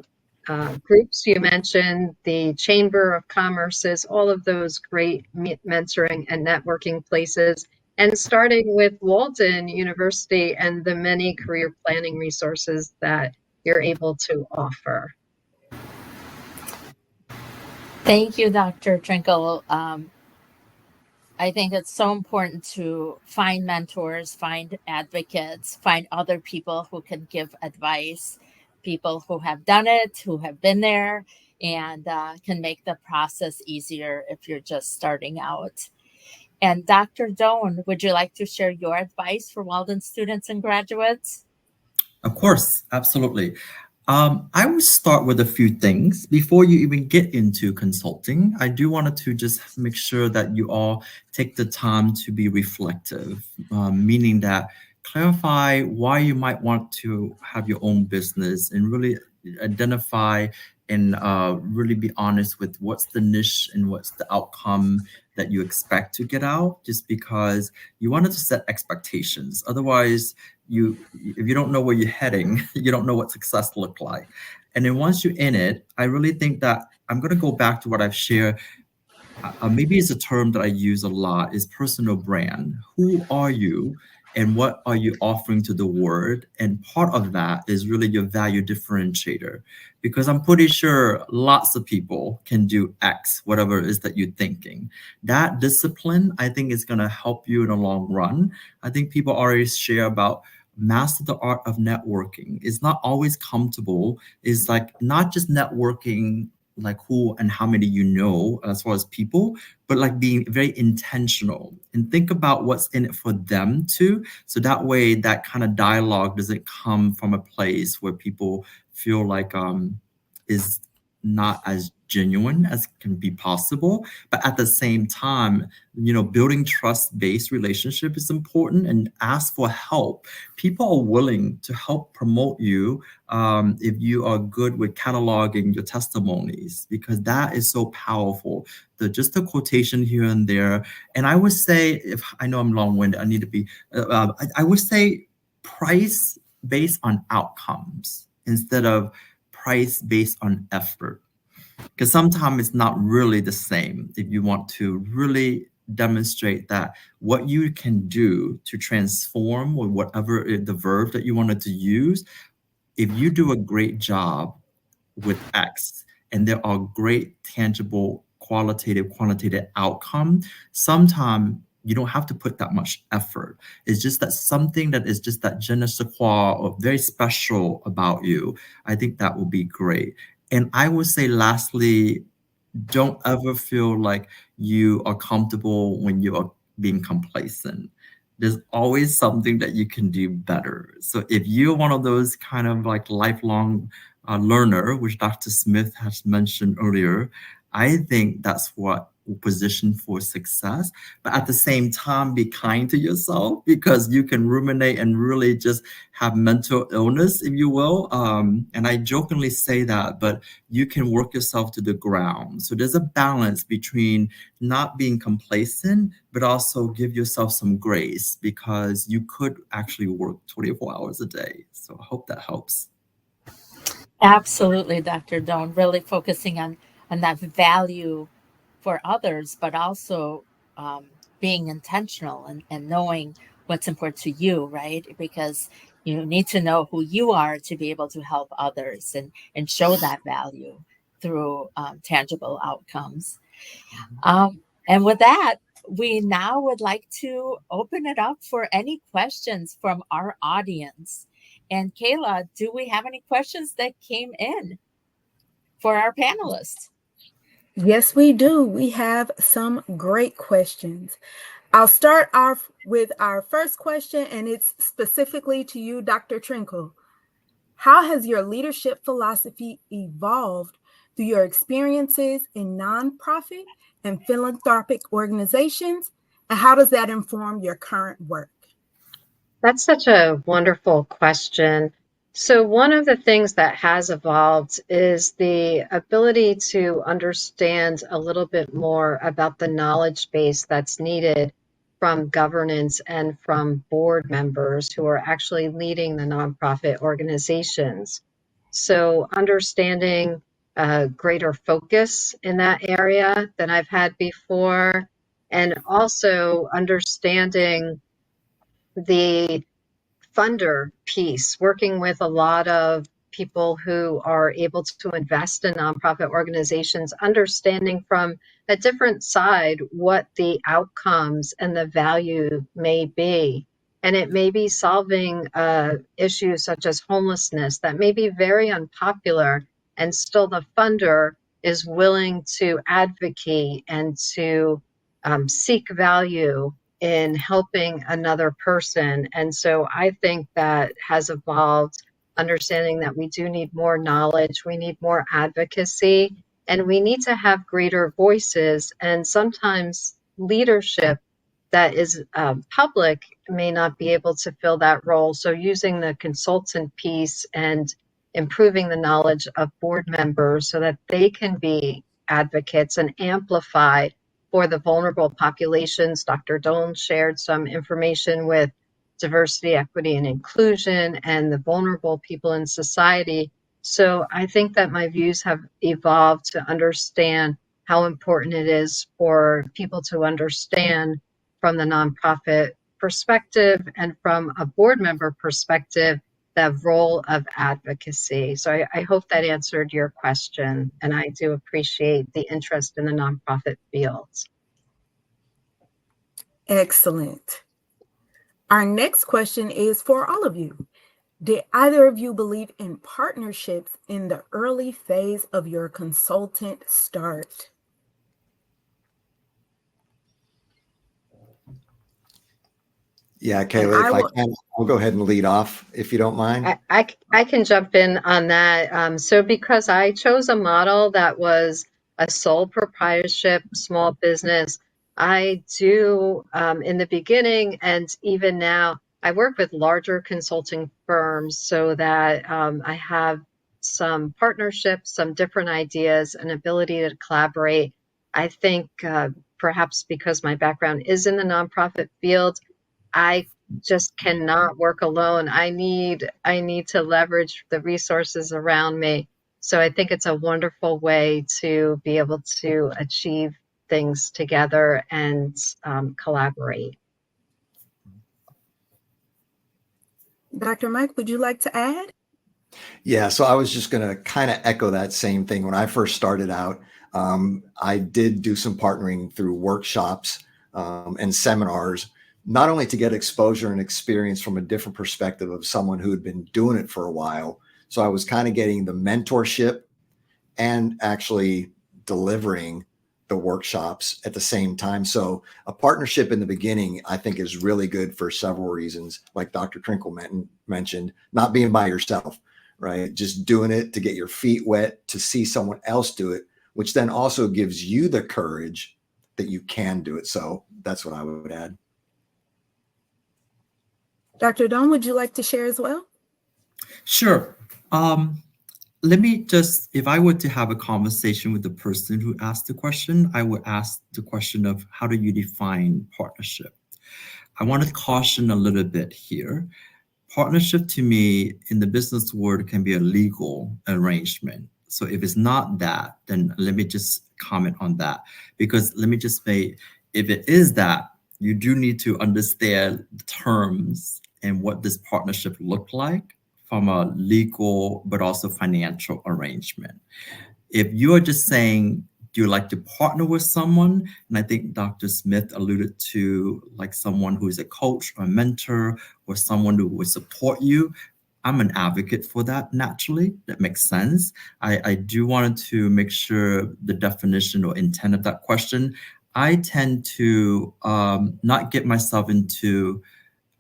groups you mentioned, the Chamber of Commerce's, all of those great mentoring and networking places, and starting with Walden University and the many career planning resources that you're able to offer. Thank you, Dr. Trinkle. I think it's so important to find mentors, find advocates, find other people who can give advice, people who have done it, who have been there, and can make the process easier if you're just starting out. And Dr. Doan, would you like to share your advice for Walden students and graduates? Of course, absolutely. I would start with a few things before you even get into consulting. I do want to just make sure that you all take the time to be reflective, meaning that clarify why you might want to have your own business and really identify and really be honest with what's the niche and what's the outcome that you expect to get out, just because you wanted to set expectations. Otherwise, if you don't know where you're heading, you don't know what success look like. And then once you're in it, I really think that I'm going to go back to what I've shared. Maybe it's a term that I use a lot, is personal brand. Who are you and what are you offering to the world? And part of that is really your value differentiator, because I'm pretty sure lots of people can do X, whatever it is that you're thinking. That discipline, I think, is going to help you in the long run. I think people already share about master the art of networking. It's not always comfortable. It's like not just networking like who and how many you know as far as people, but like being very intentional and think about what's in it for them too. So that way that kind of dialogue doesn't come from a place where people feel like is not as genuine as can be possible. But at the same time, building trust-based relationship is important, and ask for help. People are willing to help promote you if you are good with cataloging your testimonies, because that is so powerful. Just a quotation here and there. And I would say, if I know I'm long-winded, I need to be, I would say price based on outcomes instead of price based on effort. Because sometimes it's not really the same. If you want to really demonstrate that what you can do to transform, or whatever the verb that you wanted to use, if you do a great job with X and there are great tangible quantitative outcome, sometimes you don't have to put that much effort. It's just that something that is just that je ne sais quoi or very special about you. I think that will be great. And I would say lastly, don't ever feel like you are comfortable when you are being complacent. There's always something that you can do better. So if you're one of those kind of like lifelong learner, which Dr. Smith has mentioned earlier, I think that's what positioned for success. But at the same time, be kind to yourself, because you can ruminate and really just have mental illness, if you will. And I jokingly say that, but you can work yourself to the ground. So there's a balance between not being complacent, but also give yourself some grace, because you could actually work 24 hours a day. So I hope that helps. Absolutely, Dr. Doan, really focusing on that value for others, but also being intentional and knowing what's important to you, right? Because you need to know who you are to be able to help others and show that value through tangible outcomes. And with that, we now would like to open it up for any questions from our audience. And Kayla, do we have any questions that came in for our panelists? Yes, we do. We have some great questions. I'll start off with our first question, and it's specifically to you, Dr. Trinkle. How has your leadership philosophy evolved through your experiences in nonprofit and philanthropic organizations, and how does that inform your current work? That's such a wonderful question. So, one of the things that has evolved is the ability to understand a little bit more about the knowledge base that's needed from governance and from board members who are actually leading the nonprofit organizations. So, understanding a greater focus in that area than I've had before, and also understanding the funder piece, working with a lot of people who are able to invest in nonprofit organizations, understanding from a different side what the outcomes and the value may be. And it may be solving issues such as homelessness that may be very unpopular, and still the funder is willing to advocate and to seek value in helping another person. And so I think that has evolved, understanding that we do need more knowledge, we need more advocacy, and we need to have greater voices. And sometimes leadership that is public may not be able to fill that role. So using the consultant piece and improving the knowledge of board members so that they can be advocates and amplify for the vulnerable populations. Dr. Doan shared some information with diversity, equity, and inclusion and the vulnerable people in society. So I think that my views have evolved to understand how important it is for people to understand from the nonprofit perspective and from a board member perspective the role of advocacy. So I hope that answered your question, and I do appreciate the interest in the nonprofit fields. Excellent. Our next question is for all of you. Did either of you believe in partnerships in the early phase of your consultant start? Yeah, Kayla, if I can, I'll go ahead and lead off if you don't mind. I can jump in on that. So because I chose a model that was a sole proprietorship, small business, I do in the beginning and even now, I work with larger consulting firms so that I have some partnerships, some different ideas, and ability to collaborate. I think perhaps because my background is in the nonprofit field, I just cannot work alone. I need to leverage the resources around me. So I think it's a wonderful way to be able to achieve things together and collaborate. Dr. Mike, would you like to add? Yeah, so I was just going to kind of echo that same thing. When I first started out, I did do some partnering through workshops and seminars, not only to get exposure and experience from a different perspective of someone who had been doing it for a while. So I was kind of getting the mentorship and actually delivering the workshops at the same time. So a partnership in the beginning, I think, is really good for several reasons. Like Dr. Trinkle mentioned, not being by yourself, right? Just doing it to get your feet wet, to see someone else do it, which then also gives you the courage that you can do it. So that's what I would add. Dr. Doan, would you like to share as well? Sure. Let me just, if I were to have a conversation with the person who asked the question, I would ask the question of how do you define partnership? I want to caution a little bit here. Partnership to me in the business world can be a legal arrangement. So if it's not that, then let me just comment on that. Because let me just say, if it is that, you do need to understand the terms and what this partnership look like from a legal but also financial arrangement. If you are just saying, do you like to partner with someone? And I think Dr. Smith alluded to like someone who is a coach or a mentor or someone who would support you. I'm an advocate for that naturally. That makes sense. I do want to make sure the definition or intent of that question. I tend to not get myself into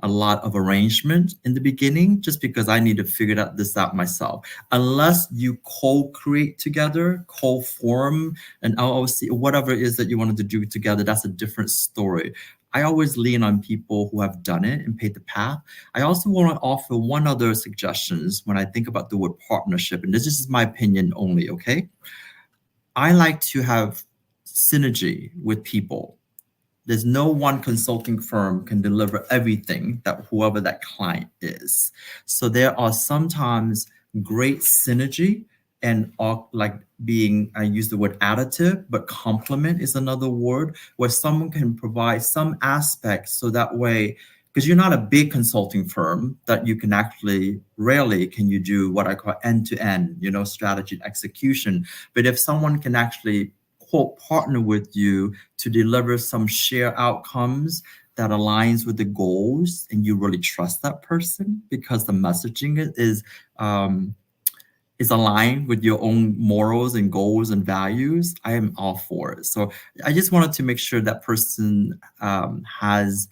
a lot of arrangement in the beginning, just because I need to figure this out myself. Unless you co-create together, co-form an LLC, whatever it is that you wanted to do together, that's a different story. I always lean on people who have done it and paid the path. I also want to offer one other suggestions when I think about the word partnership, and this is my opinion only, okay? I like to have synergy with people. There's no one consulting firm can deliver everything that whoever that client is. So there are sometimes great synergy and like being, I use the word additive, but complement is another word where someone can provide some aspects so that way, because you're not a big consulting firm that you can actually, rarely can you do what I call end-to-end, strategy and execution. But if someone can actually quote, partner with you to deliver some shared outcomes that aligns with the goals, and you really trust that person because the messaging is aligned with your own morals and goals and values, I am all for it. So I just wanted to make sure that person has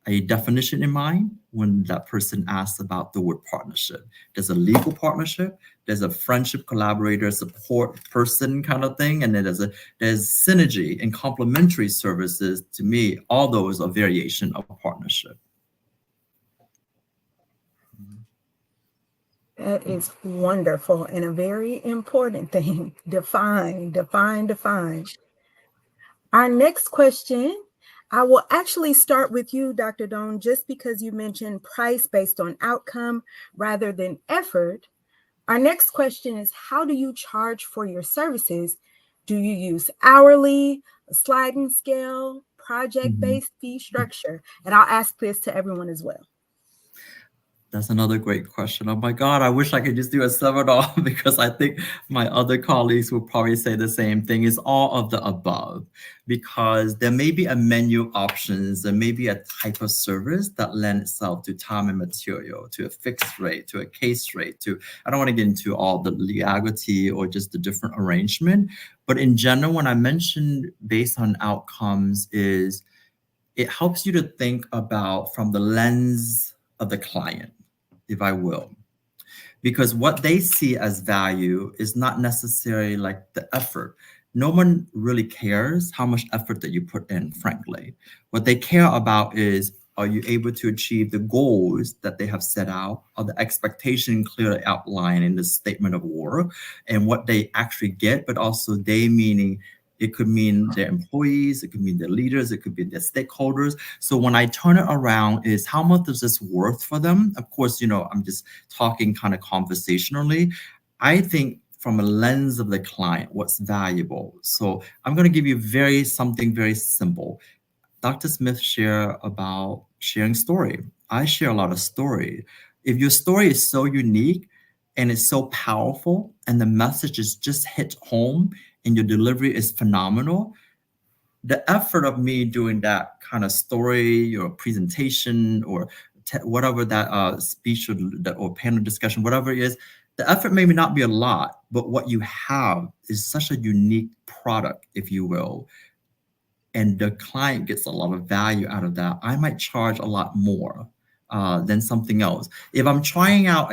a definition in mind when that person asks about the word partnership. There's a legal partnership, there's a friendship, collaborator, support person kind of thing, and then there's synergy and complementary services. To me, all those are variation of partnership. That is wonderful and a very important thing. Define. Our next question, I will actually start with you, Dr. Doan, just because you mentioned price based on outcome rather than effort. Our next question is, how do you charge for your services? Do you use hourly, a sliding scale, project-based fee structure? And I'll ask this to everyone as well. That's another great question. Oh my God, I wish I could just do a seminar because I think my other colleagues will probably say the same thing. It's all of the above, because there may be a menu of options, there may be a type of service that lend itself to time and material, to a fixed rate, to a case rate, I don't want to get into all the legality or just the different arrangement. But in general, when I mentioned based on outcomes, it helps you to think about from the lens of the client, if I will, because what they see as value is not necessarily like the effort. No one really cares how much effort that you put in, frankly. What they care about is, are you able to achieve the goals that they have set out? Are the expectation clearly outlined in the statement of work and what they actually get, but also they meaning it could mean their employees, it could mean their leaders, it could be their stakeholders. So when I turn it around is how much is this worth for them? Of course, I'm just talking kind of conversationally. I think from a lens of the client, what's valuable. So I'm going to give you something very simple. Dr. Smith shared about sharing story. I share a lot of story. If your story is so unique and it's so powerful and the message is just hit home and your delivery is phenomenal, the effort of me doing that kind of story or presentation or whatever that speech or panel discussion, whatever it is, the effort may not be a lot, but what you have is such a unique product, if you will, and the client gets a lot of value out of that. I might charge a lot more than something else. If I'm trying out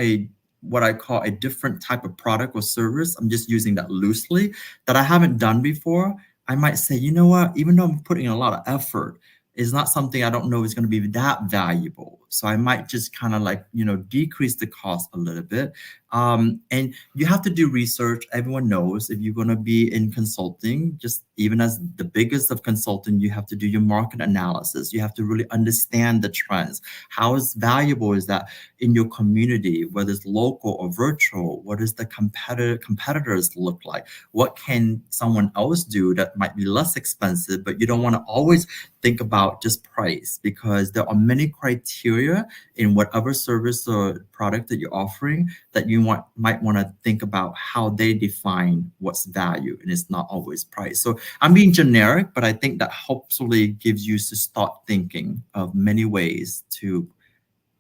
what I call a different type of product or service, I'm just using that loosely, that I haven't done before, I might say, you know what, even though I'm putting in a lot of effort, it's not something I don't know is going to be that valuable. So I might just kind of like, decrease the cost a little bit. And you have to do research. Everyone knows if you're going to be in consulting, just even as the biggest of consulting, you have to do your market analysis. You have to really understand the trends. How valuable is that in your community, whether it's local or virtual? What does the competitors look like? What can someone else do that might be less expensive, but you don't want to always think about just price, because there are many criteria in whatever service or product that you're offering that you might want to think about how they define what's value, and it's not always price. So I'm being generic, but I think that hopefully gives you to start thinking of many ways to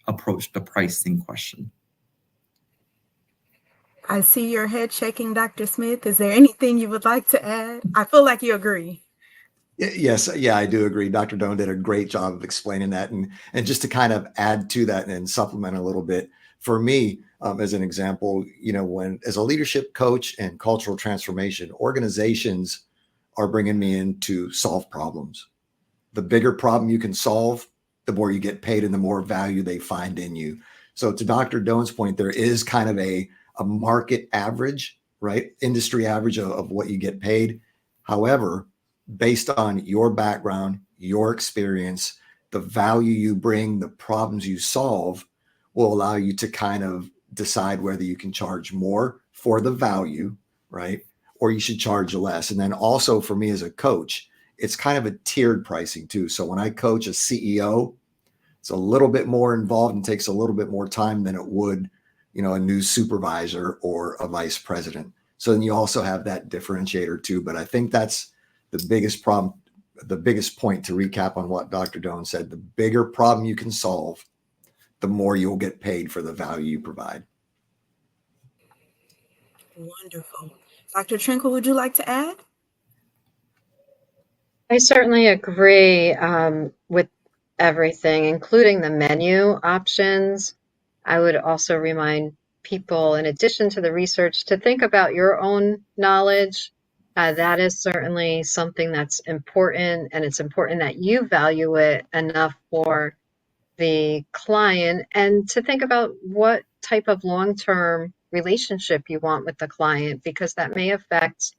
approach the pricing question. I see your head shaking, Dr. Smith. Is there anything you would like to add? I feel like you agree. Yes, yeah, I do agree. Dr. Doan did a great job of explaining that. And just to kind of add to that and supplement a little bit, for me, as an example, when as a leadership coach and cultural transformation, organizations are bringing me in to solve problems. The bigger problem you can solve, the more you get paid and the more value they find in you. So to Dr. Doan's point, there is kind of a market average, right? Industry average of what you get paid. However, based on your background, your experience, the value you bring, the problems you solve will allow you to kind of decide whether you can charge more for the value, right? Or you should charge less. And then also for me as a coach, it's kind of a tiered pricing too. So when I coach a CEO, it's a little bit more involved and takes a little bit more time than it would, a new supervisor or a vice president. So then you also have that differentiator too. But I think that's the biggest problem, the biggest point to recap on what Dr. Doan said. The bigger problem you can solve, the more you'll get paid for the value you provide. Wonderful. Dr. Trinkle, would you like to add? I certainly agree with everything, including the menu options. I would also remind people, in addition to the research, to think about your own knowledge. That is certainly something that's important, and it's important that you value it enough for the client, and to think about what type of long-term relationship you want with the client, because that may affect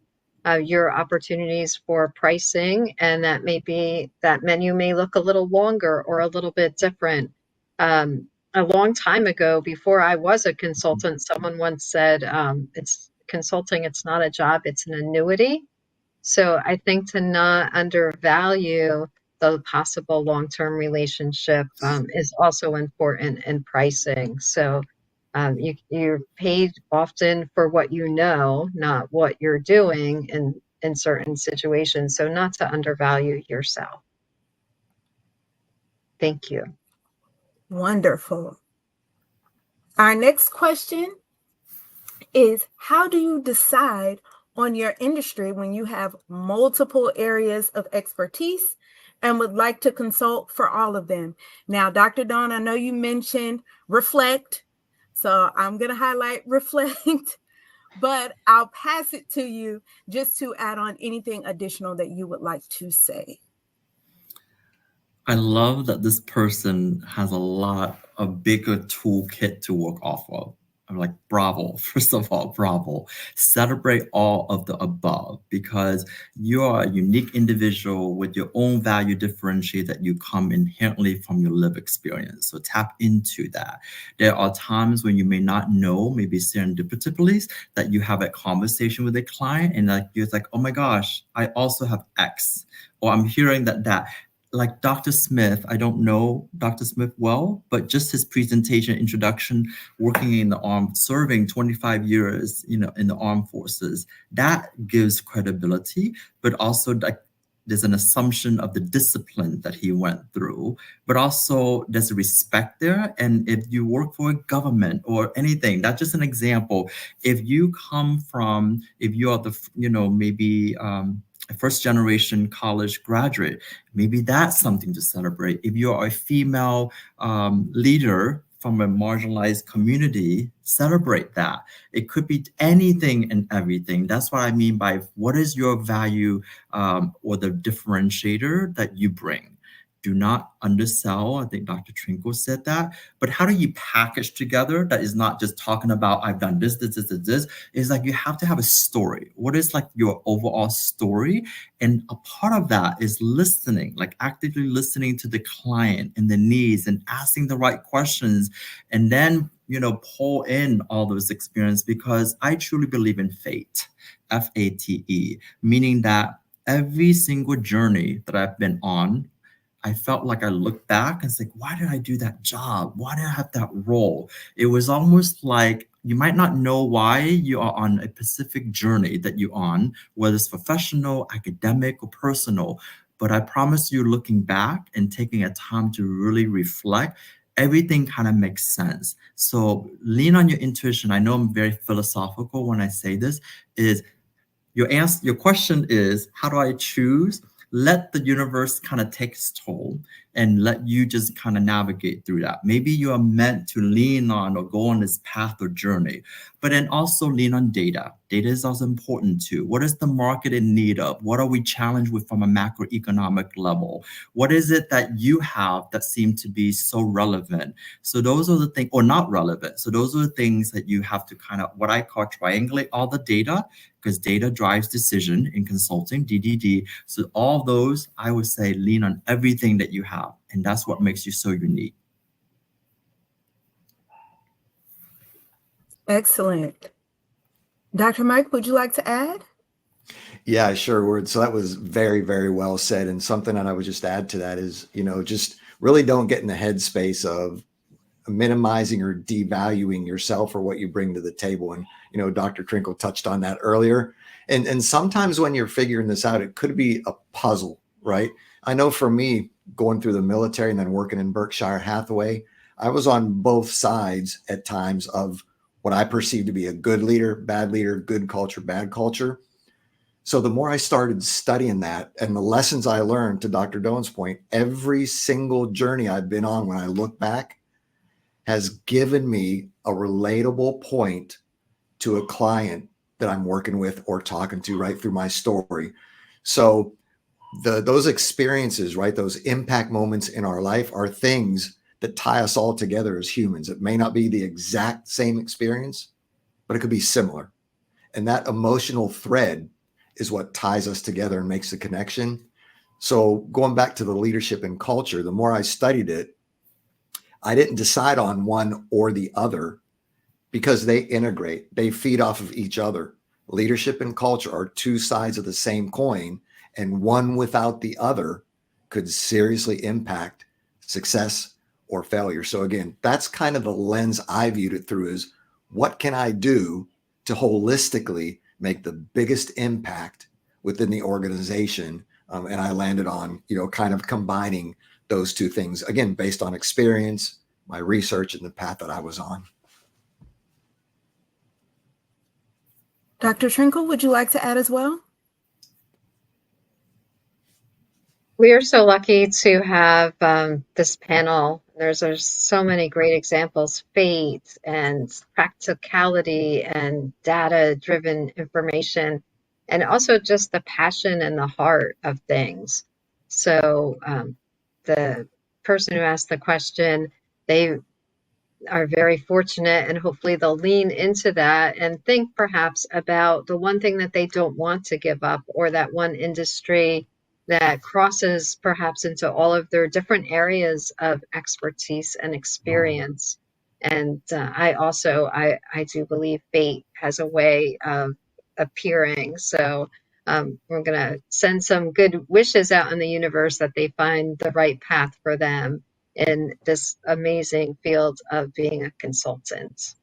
your opportunities for pricing, and that menu may look a little longer or a little bit different. A long time ago, before I was a consultant, someone once said, it's consulting, it's not a job, it's an annuity. So I think to not undervalue the possible long-term relationship is also important in pricing. So you're paid often for what you know, not what you're doing in certain situations. So not to undervalue yourself. Thank you. Wonderful. Our next question is, how do you decide on your industry when you have multiple areas of expertise and would like to consult for all of them? Now, Dr. Dawn, I know you mentioned reflect, so I'm going to highlight reflect, but I'll pass it to you just to add on anything additional that you would like to say. I love that this person has a bigger toolkit to work off of. I'm like, bravo. First of all, bravo. Celebrate all of the above, because you are a unique individual with your own value differentiate that you come inherently from your lived experience. So tap into that. There are times when you may not know, maybe serendipitously, that you have a conversation with a client and like you're like, oh my gosh, I also have X, or I'm hearing that. Like Dr. Smith, I don't know Dr. Smith well, but just his presentation, introduction, working in the serving 25 years, in the armed forces, that gives credibility, but also like there's an assumption of the discipline that he went through, but also there's a respect there. And if you work for a government or anything, that's just an example. If you are maybe a first generation college graduate, maybe that's something to celebrate. If you're a female leader from a marginalized community, celebrate that. It could be anything and everything. That's what I mean by what is your value or the differentiator that you bring. Do not undersell. I think Dr. Trinkle said that. But how do you package together that is not just talking about I've done this, this. It's like you have to have a story. What is like your overall story? And a part of that is listening, like actively listening to the client and the needs and asking the right questions. And then, pull in all those experience, because I truly believe in fate, FATE, meaning that every single journey that I've been on, I felt like I looked back and said, why did I do that job? Why did I have that role? It was almost like you might not know why you are on a specific journey that you're on, whether it's professional, academic, or personal. But I promise you, looking back and taking a time to really reflect, everything kind of makes sense. So lean on your intuition. I know I'm very philosophical when I say this. Your question is, how do I choose? Let the universe kind of take its toll and let you just kind of navigate through that. Maybe you are meant to lean on or go on this path or journey, but then also lean on data. Data is also important too. What is the market in need of? What are we challenged with from a macroeconomic level? What is it that you have that seem to be so relevant? So those are the things, or not relevant. So those are the things that you have to kind of, what I call, triangulate all the data, because data drives decision in consulting, DDD. So all those, I would say, lean on everything that you have. And that's what makes you so unique. Excellent. Dr. Mike, would you like to add? Yeah, sure would. So that was very, very well said. And something that I would just add to that is, just really don't get in the headspace of minimizing or devaluing yourself or what you bring to the table. And, Dr. Trinkle touched on that earlier. And sometimes when you're figuring this out, it could be a puzzle, right? I know for me, going through the military and then working in Berkshire Hathaway, I was on both sides at times of what I perceived to be a good leader, good culture, bad culture. So the more I started studying that and the lessons I learned, to Dr. Doan's point, every single journey I've been on, when I look back, has given me a relatable point to a client that I'm working with or talking to right through my story. So those experiences, right, those impact moments in our life are things that tie us all together as humans. It may not be the exact same experience, but it could be similar. And that emotional thread is what ties us together and makes the connection. So going back to the leadership and culture, the more I studied it, I didn't decide on one or the other, because they integrate, they feed off of each other. Leadership and culture are two sides of the same coin, and one without the other could seriously impact success or failure. So again, that's kind of the lens I viewed it through, is what can I do to holistically make the biggest impact within the organization? And I landed on, kind of combining those two things, again, based on experience, my research, and the path that I was on. Dr. Trinkle, would you like to add as well? We are so lucky to have this panel. There's so many great examples: fate and practicality and data-driven information, and also just the passion and the heart of things. So the person who asked the question, they are very fortunate, and hopefully they'll lean into that and think perhaps about the one thing that they don't want to give up, or that one industry that crosses perhaps into all of their different areas of expertise and experience. And I do believe fate has a way of appearing. So we're going to send some good wishes out in the universe that they find the right path for them in this amazing field of being a consultant.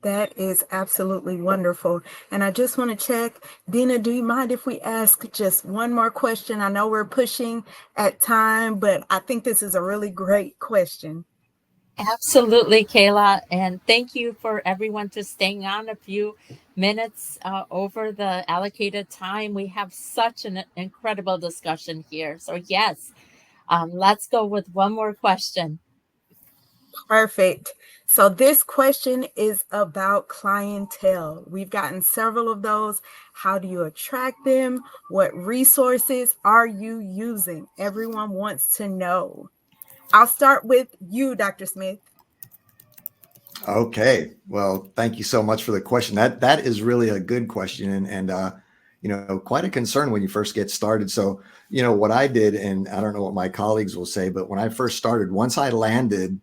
That is absolutely wonderful. And I just want to check, Dina, do you mind if we ask just one more question? I know we're pushing at time, but I think this is a really great question. Absolutely, Kayla. And thank you for everyone to staying on a few minutes over the allocated time. We have such an incredible discussion here. So yes, Let's go with one more question. Perfect. So this question is about clientele. We've gotten several of those. How do you attract them? What resources are you using? Everyone wants to know. I'll start with you, Dr. Smith. Okay. Well, thank you so much for the question. That is really a good question and quite a concern when you first get started. So, what I did, and I don't know what my colleagues will say, but when I first started, once I landed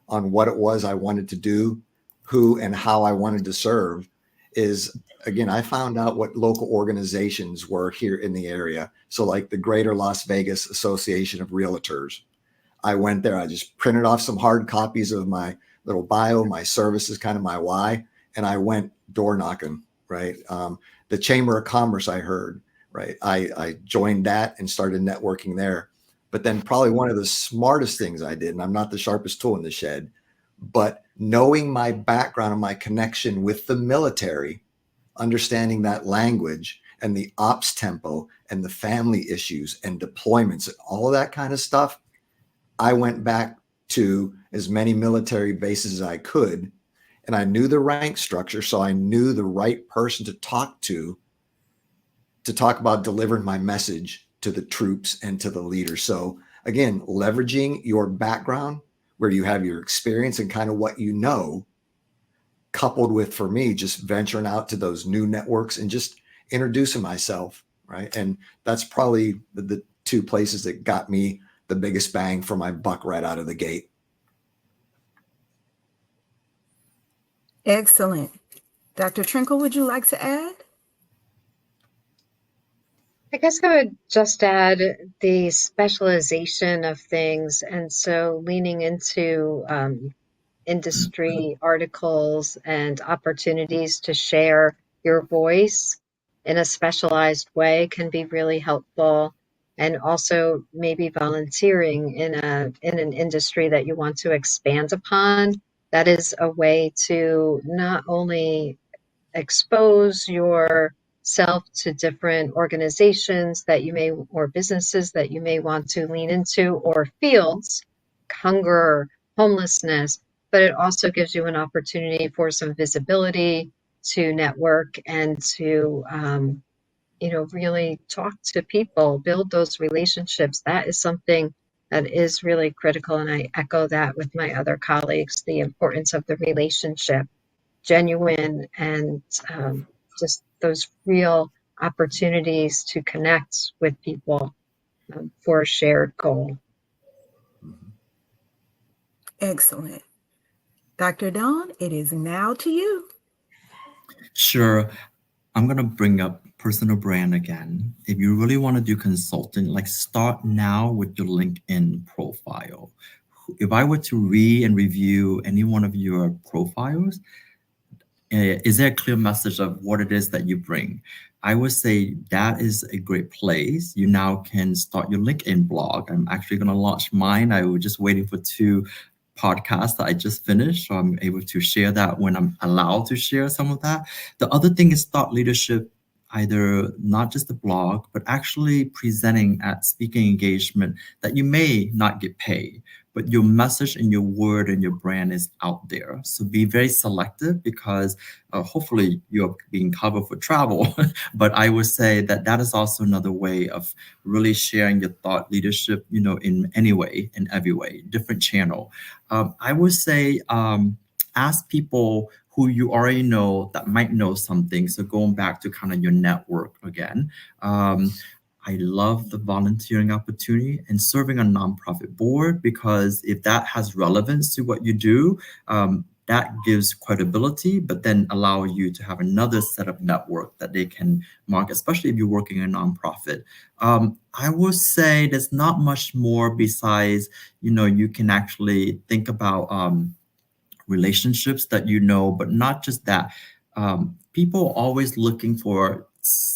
on what it was I wanted to do, who and how I wanted to serve, is again, I found out what local organizations were here in the area. So like the Greater Las Vegas Association of Realtors. I went there, I just printed off some hard copies of my little bio, my services, kind of my why, and I went door knocking, right? The Chamber of Commerce, I heard, right? I joined that and started networking there. But then probably one of the smartest things I did, and I'm not the sharpest tool in the shed, but knowing my background and my connection with the military, understanding that language and the ops tempo and the family issues and deployments and all of that kind of stuff, I went back to as many military bases as I could, and I knew the rank structure, so I knew the right person to talk about delivering my message to the troops and to the leaders. So again, leveraging your background, where you have your experience and kind of what you know, coupled with, for me, just venturing out to those new networks and just introducing myself, right? And that's probably the two places that got me the biggest bang for my buck right out of the gate. Excellent. Dr. Trinkle, would you like to add? I guess I would just add the specialization of things. And so leaning into industry articles and opportunities to share your voice in a specialized way can be really helpful. And also maybe volunteering in an industry that you want to expand upon. That is a way to not only expose yourself to different organizations that you may, or businesses that you may want to lean into, or fields, hunger, homelessness, but it also gives you an opportunity for some visibility, to network, and to really talk to people, build those relationships. That is something that is really critical, and I echo that with my other colleagues, the importance of the relationship, genuine, and just those real opportunities to connect with people for a shared goal. Excellent. Dr. Dawn, it is now to you. Sure. I'm going to bring up personal brand again. If you really want to do consulting, like start now with your LinkedIn profile. If I were to read and review any one of your profiles, is there a clear message of what it is that you bring? I would say that is a great place. You now can start your LinkedIn blog. I'm actually going to launch mine. I was just waiting for 2 podcasts that I just finished, so I'm able to share that when I'm allowed to share some of that. The other thing is thought leadership, either not just the blog, but actually presenting at speaking engagement that you may not get paid, but your message and your word and your brand is out there. So be very selective, because hopefully you're being covered for travel. But I would say that that is also another way of really sharing your thought leadership, in any way, in every way, different channel. I would say ask people who you already know that might know something. So going back to kind of your network again. I love the volunteering opportunity and serving a nonprofit board, because if that has relevance to what you do, that gives credibility, but then allow you to have another set of network that they can mark, especially if you're working in a nonprofit. I would say there's not much more besides, you can actually think about relationships that but not just that. People always looking for,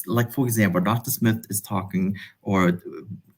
like, for example, Dr. Smith is talking, or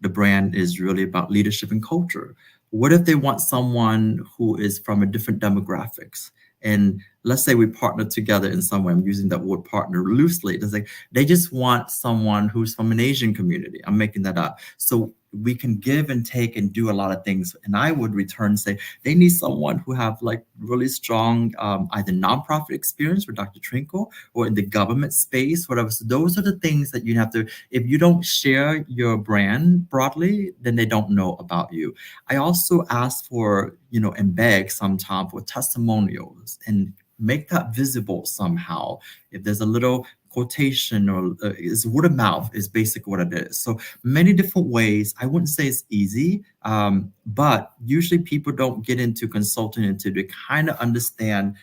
the brand is really about leadership and culture. What if they want someone who is from a different demographics? And let's say we partner together in some way. I'm using that word partner loosely. It's like they just want someone who's from an Asian community. I'm making that up. So we can give and take and do a lot of things. And I would return say they need someone who have like really strong either nonprofit experience with Dr. Trinkle or in the government space, whatever. So those are the things that you have to, if you don't share your brand broadly, then they don't know about you. I also ask for, and beg sometimes for testimonials and make that visible somehow. If there's a little quotation or is word of mouth is basically what it is. So many different ways. I wouldn't say it's easy, but usually people don't get into consulting until they kind of understand,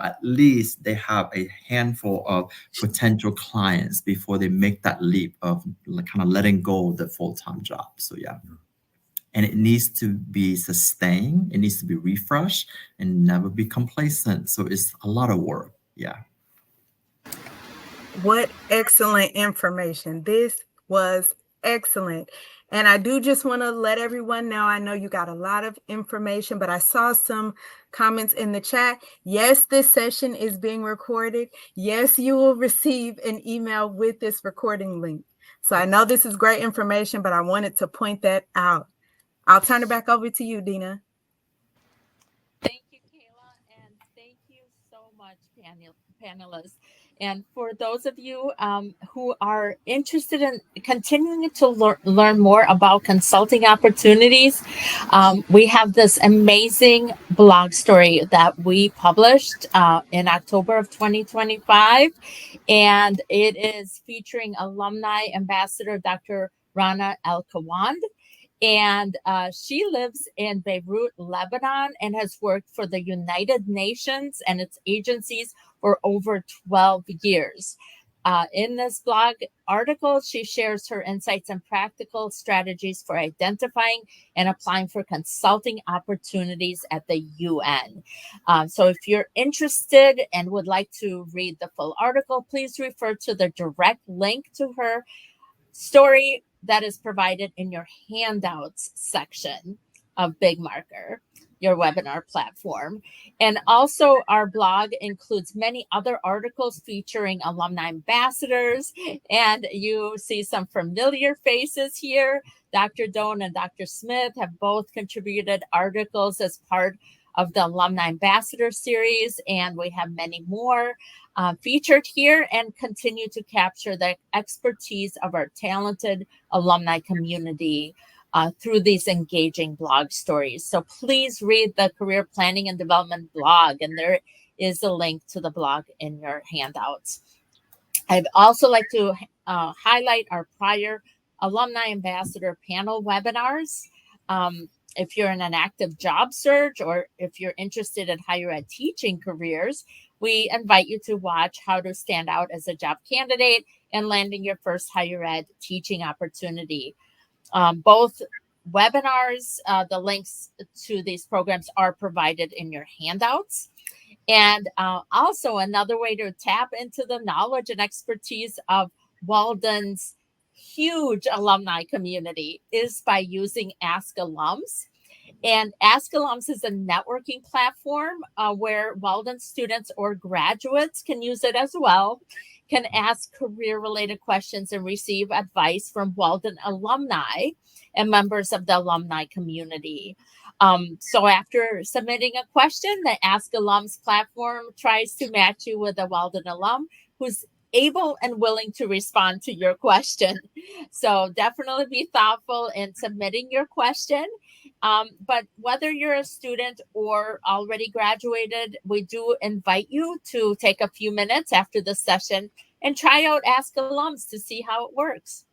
at least they have a handful of potential clients before they make that leap of kind of letting go of the full-time job. So yeah. And it needs to be sustained. It needs to be refreshed and never be complacent. So it's a lot of work. Yeah. What excellent information. This was excellent. And I do just want to let everyone know, I know you got a lot of information, but I saw some comments in the chat. Yes, this session is being recorded. Yes, you will receive an email with this recording link. So I know this is great information, but I wanted to point that out. I'll turn it back over to you, Dina. Thank you, Kayla, and thank you so much, panelists. And for those of you who are interested in continuing to learn more about consulting opportunities, we have this amazing blog story that we published in October of 2025. And it is featuring Alumni Ambassador Dr. Rana El-Kawand. And she lives in Beirut, Lebanon, and has worked for the United Nations and its agencies for over 12 years. In this blog article, she shares her insights and practical strategies for identifying and applying for consulting opportunities at the UN. So if you're interested and would like to read the full article, please refer to the direct link to her story that is provided in your handouts section of Big Marker, your webinar platform. And also our blog includes many other articles featuring alumni ambassadors, and you see some familiar faces here. Dr. Doan and Dr. Smith have both contributed articles as part of the Alumni Ambassador series, and we have many more featured here and continue to capture the expertise of our talented alumni community through these engaging blog stories. So please read the Career Planning and Development blog, and there is a link to the blog in your handouts. I'd also like to highlight our prior Alumni Ambassador panel webinars. If you're in an active job search or if you're interested in higher ed teaching careers, we invite you to watch How to Stand Out as a Job Candidate and Landing Your First Higher Ed Teaching Opportunity. Both webinars, the links to these programs are provided in your handouts. And also another way to tap into the knowledge and expertise of Walden's huge alumni community is by using Ask Alums. And Ask Alums is a networking platform where Walden students or graduates can use it as well, can ask career-related questions and receive advice from Walden alumni and members of the alumni community. So after submitting a question, the Ask Alums platform tries to match you with a Walden alum who's able and willing to respond to your question. So definitely be thoughtful in submitting your question. But whether you're a student or already graduated, we do invite you to take a few minutes after the session and try out Ask Alums to see how it works.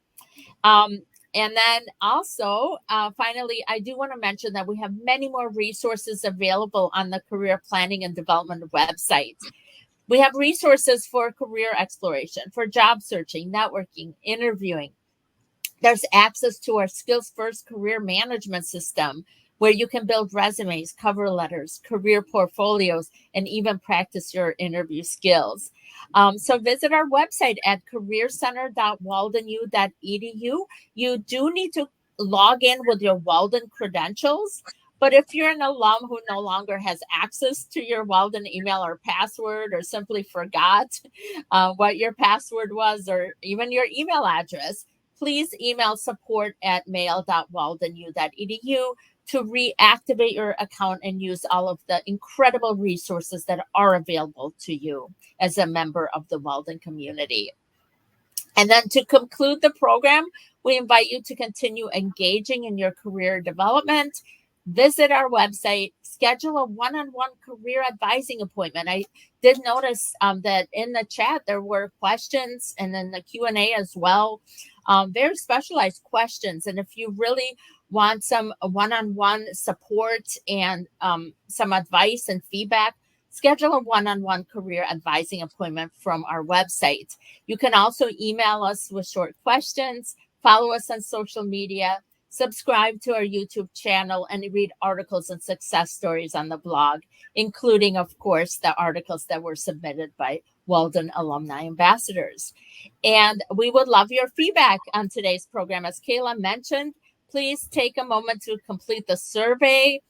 And then also, finally, I do want to mention that we have many more resources available on the Career Planning and Development website. We have resources for career exploration, for job searching, networking, interviewing. There's access to our Skills First career management system, where you can build resumes, cover letters, career portfolios, and even practice your interview skills. So visit our website at careercenter.waldenu.edu. You do need to log in with your Walden credentials, But if you're an alum who no longer has access to your Walden email or password, or simply forgot what your password was, or even your email address, please email support@mail.waldenu.edu to reactivate your account and use all of the incredible resources that are available to you as a member of the Walden community. And then to conclude the program, we invite you to continue engaging in your career development. Visit our website, schedule a one-on-one career advising appointment. I did notice that in the chat there were questions, and then the Q&A as well, very specialized questions. And if you really want some one-on-one support and some advice and feedback, schedule a one-on-one career advising appointment from our website. You can also email us with short questions, follow us on social media, subscribe to our YouTube channel, and read articles and success stories on the blog, including, of course, the articles that were submitted by Walden Alumni Ambassadors. And we would love your feedback on today's program. As Kayla mentioned, please take a moment to complete the survey.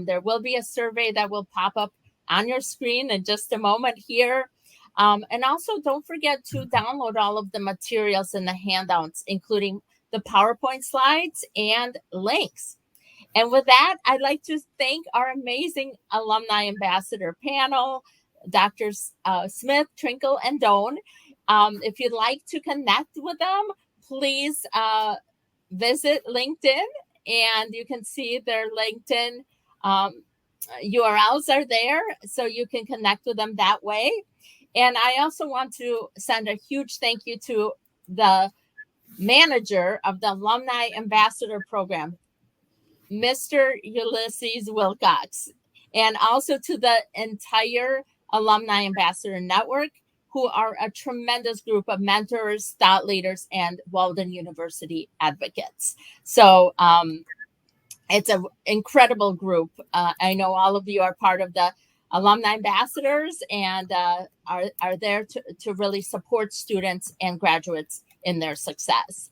There will be a survey that will pop up on your screen in just a moment here. And also don't forget to download all of the materials in the handouts, including the PowerPoint slides and links. And with that, I'd like to thank our amazing alumni ambassador panel, Drs. Smith, Trinkle, and Doan. If you'd like to connect with them, please visit LinkedIn, and you can see their LinkedIn URLs are there, so you can connect with them that way. And I also want to send a huge thank you to the manager of the Alumni Ambassador Program, Mr. Ulysses Wilcox, and also to the entire Alumni Ambassador Network, who are a tremendous group of mentors, thought leaders, and Walden University advocates. So it's an incredible group. I know all of you are part of the Alumni Ambassadors and are there to really support students and graduates in their success.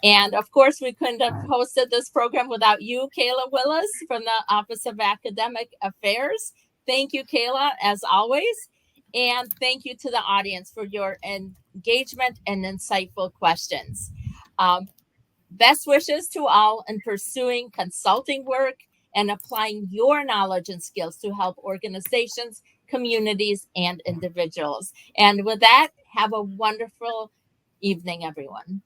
And of course, we couldn't have hosted this program without you, Kayla Willis from the Office of Academic Affairs. Thank you, Kayla, as always. And thank you to the audience for your engagement and insightful questions. Best wishes to all in pursuing consulting work and applying your knowledge and skills to help organizations, communities, and individuals. And with that, have a wonderful evening, everyone.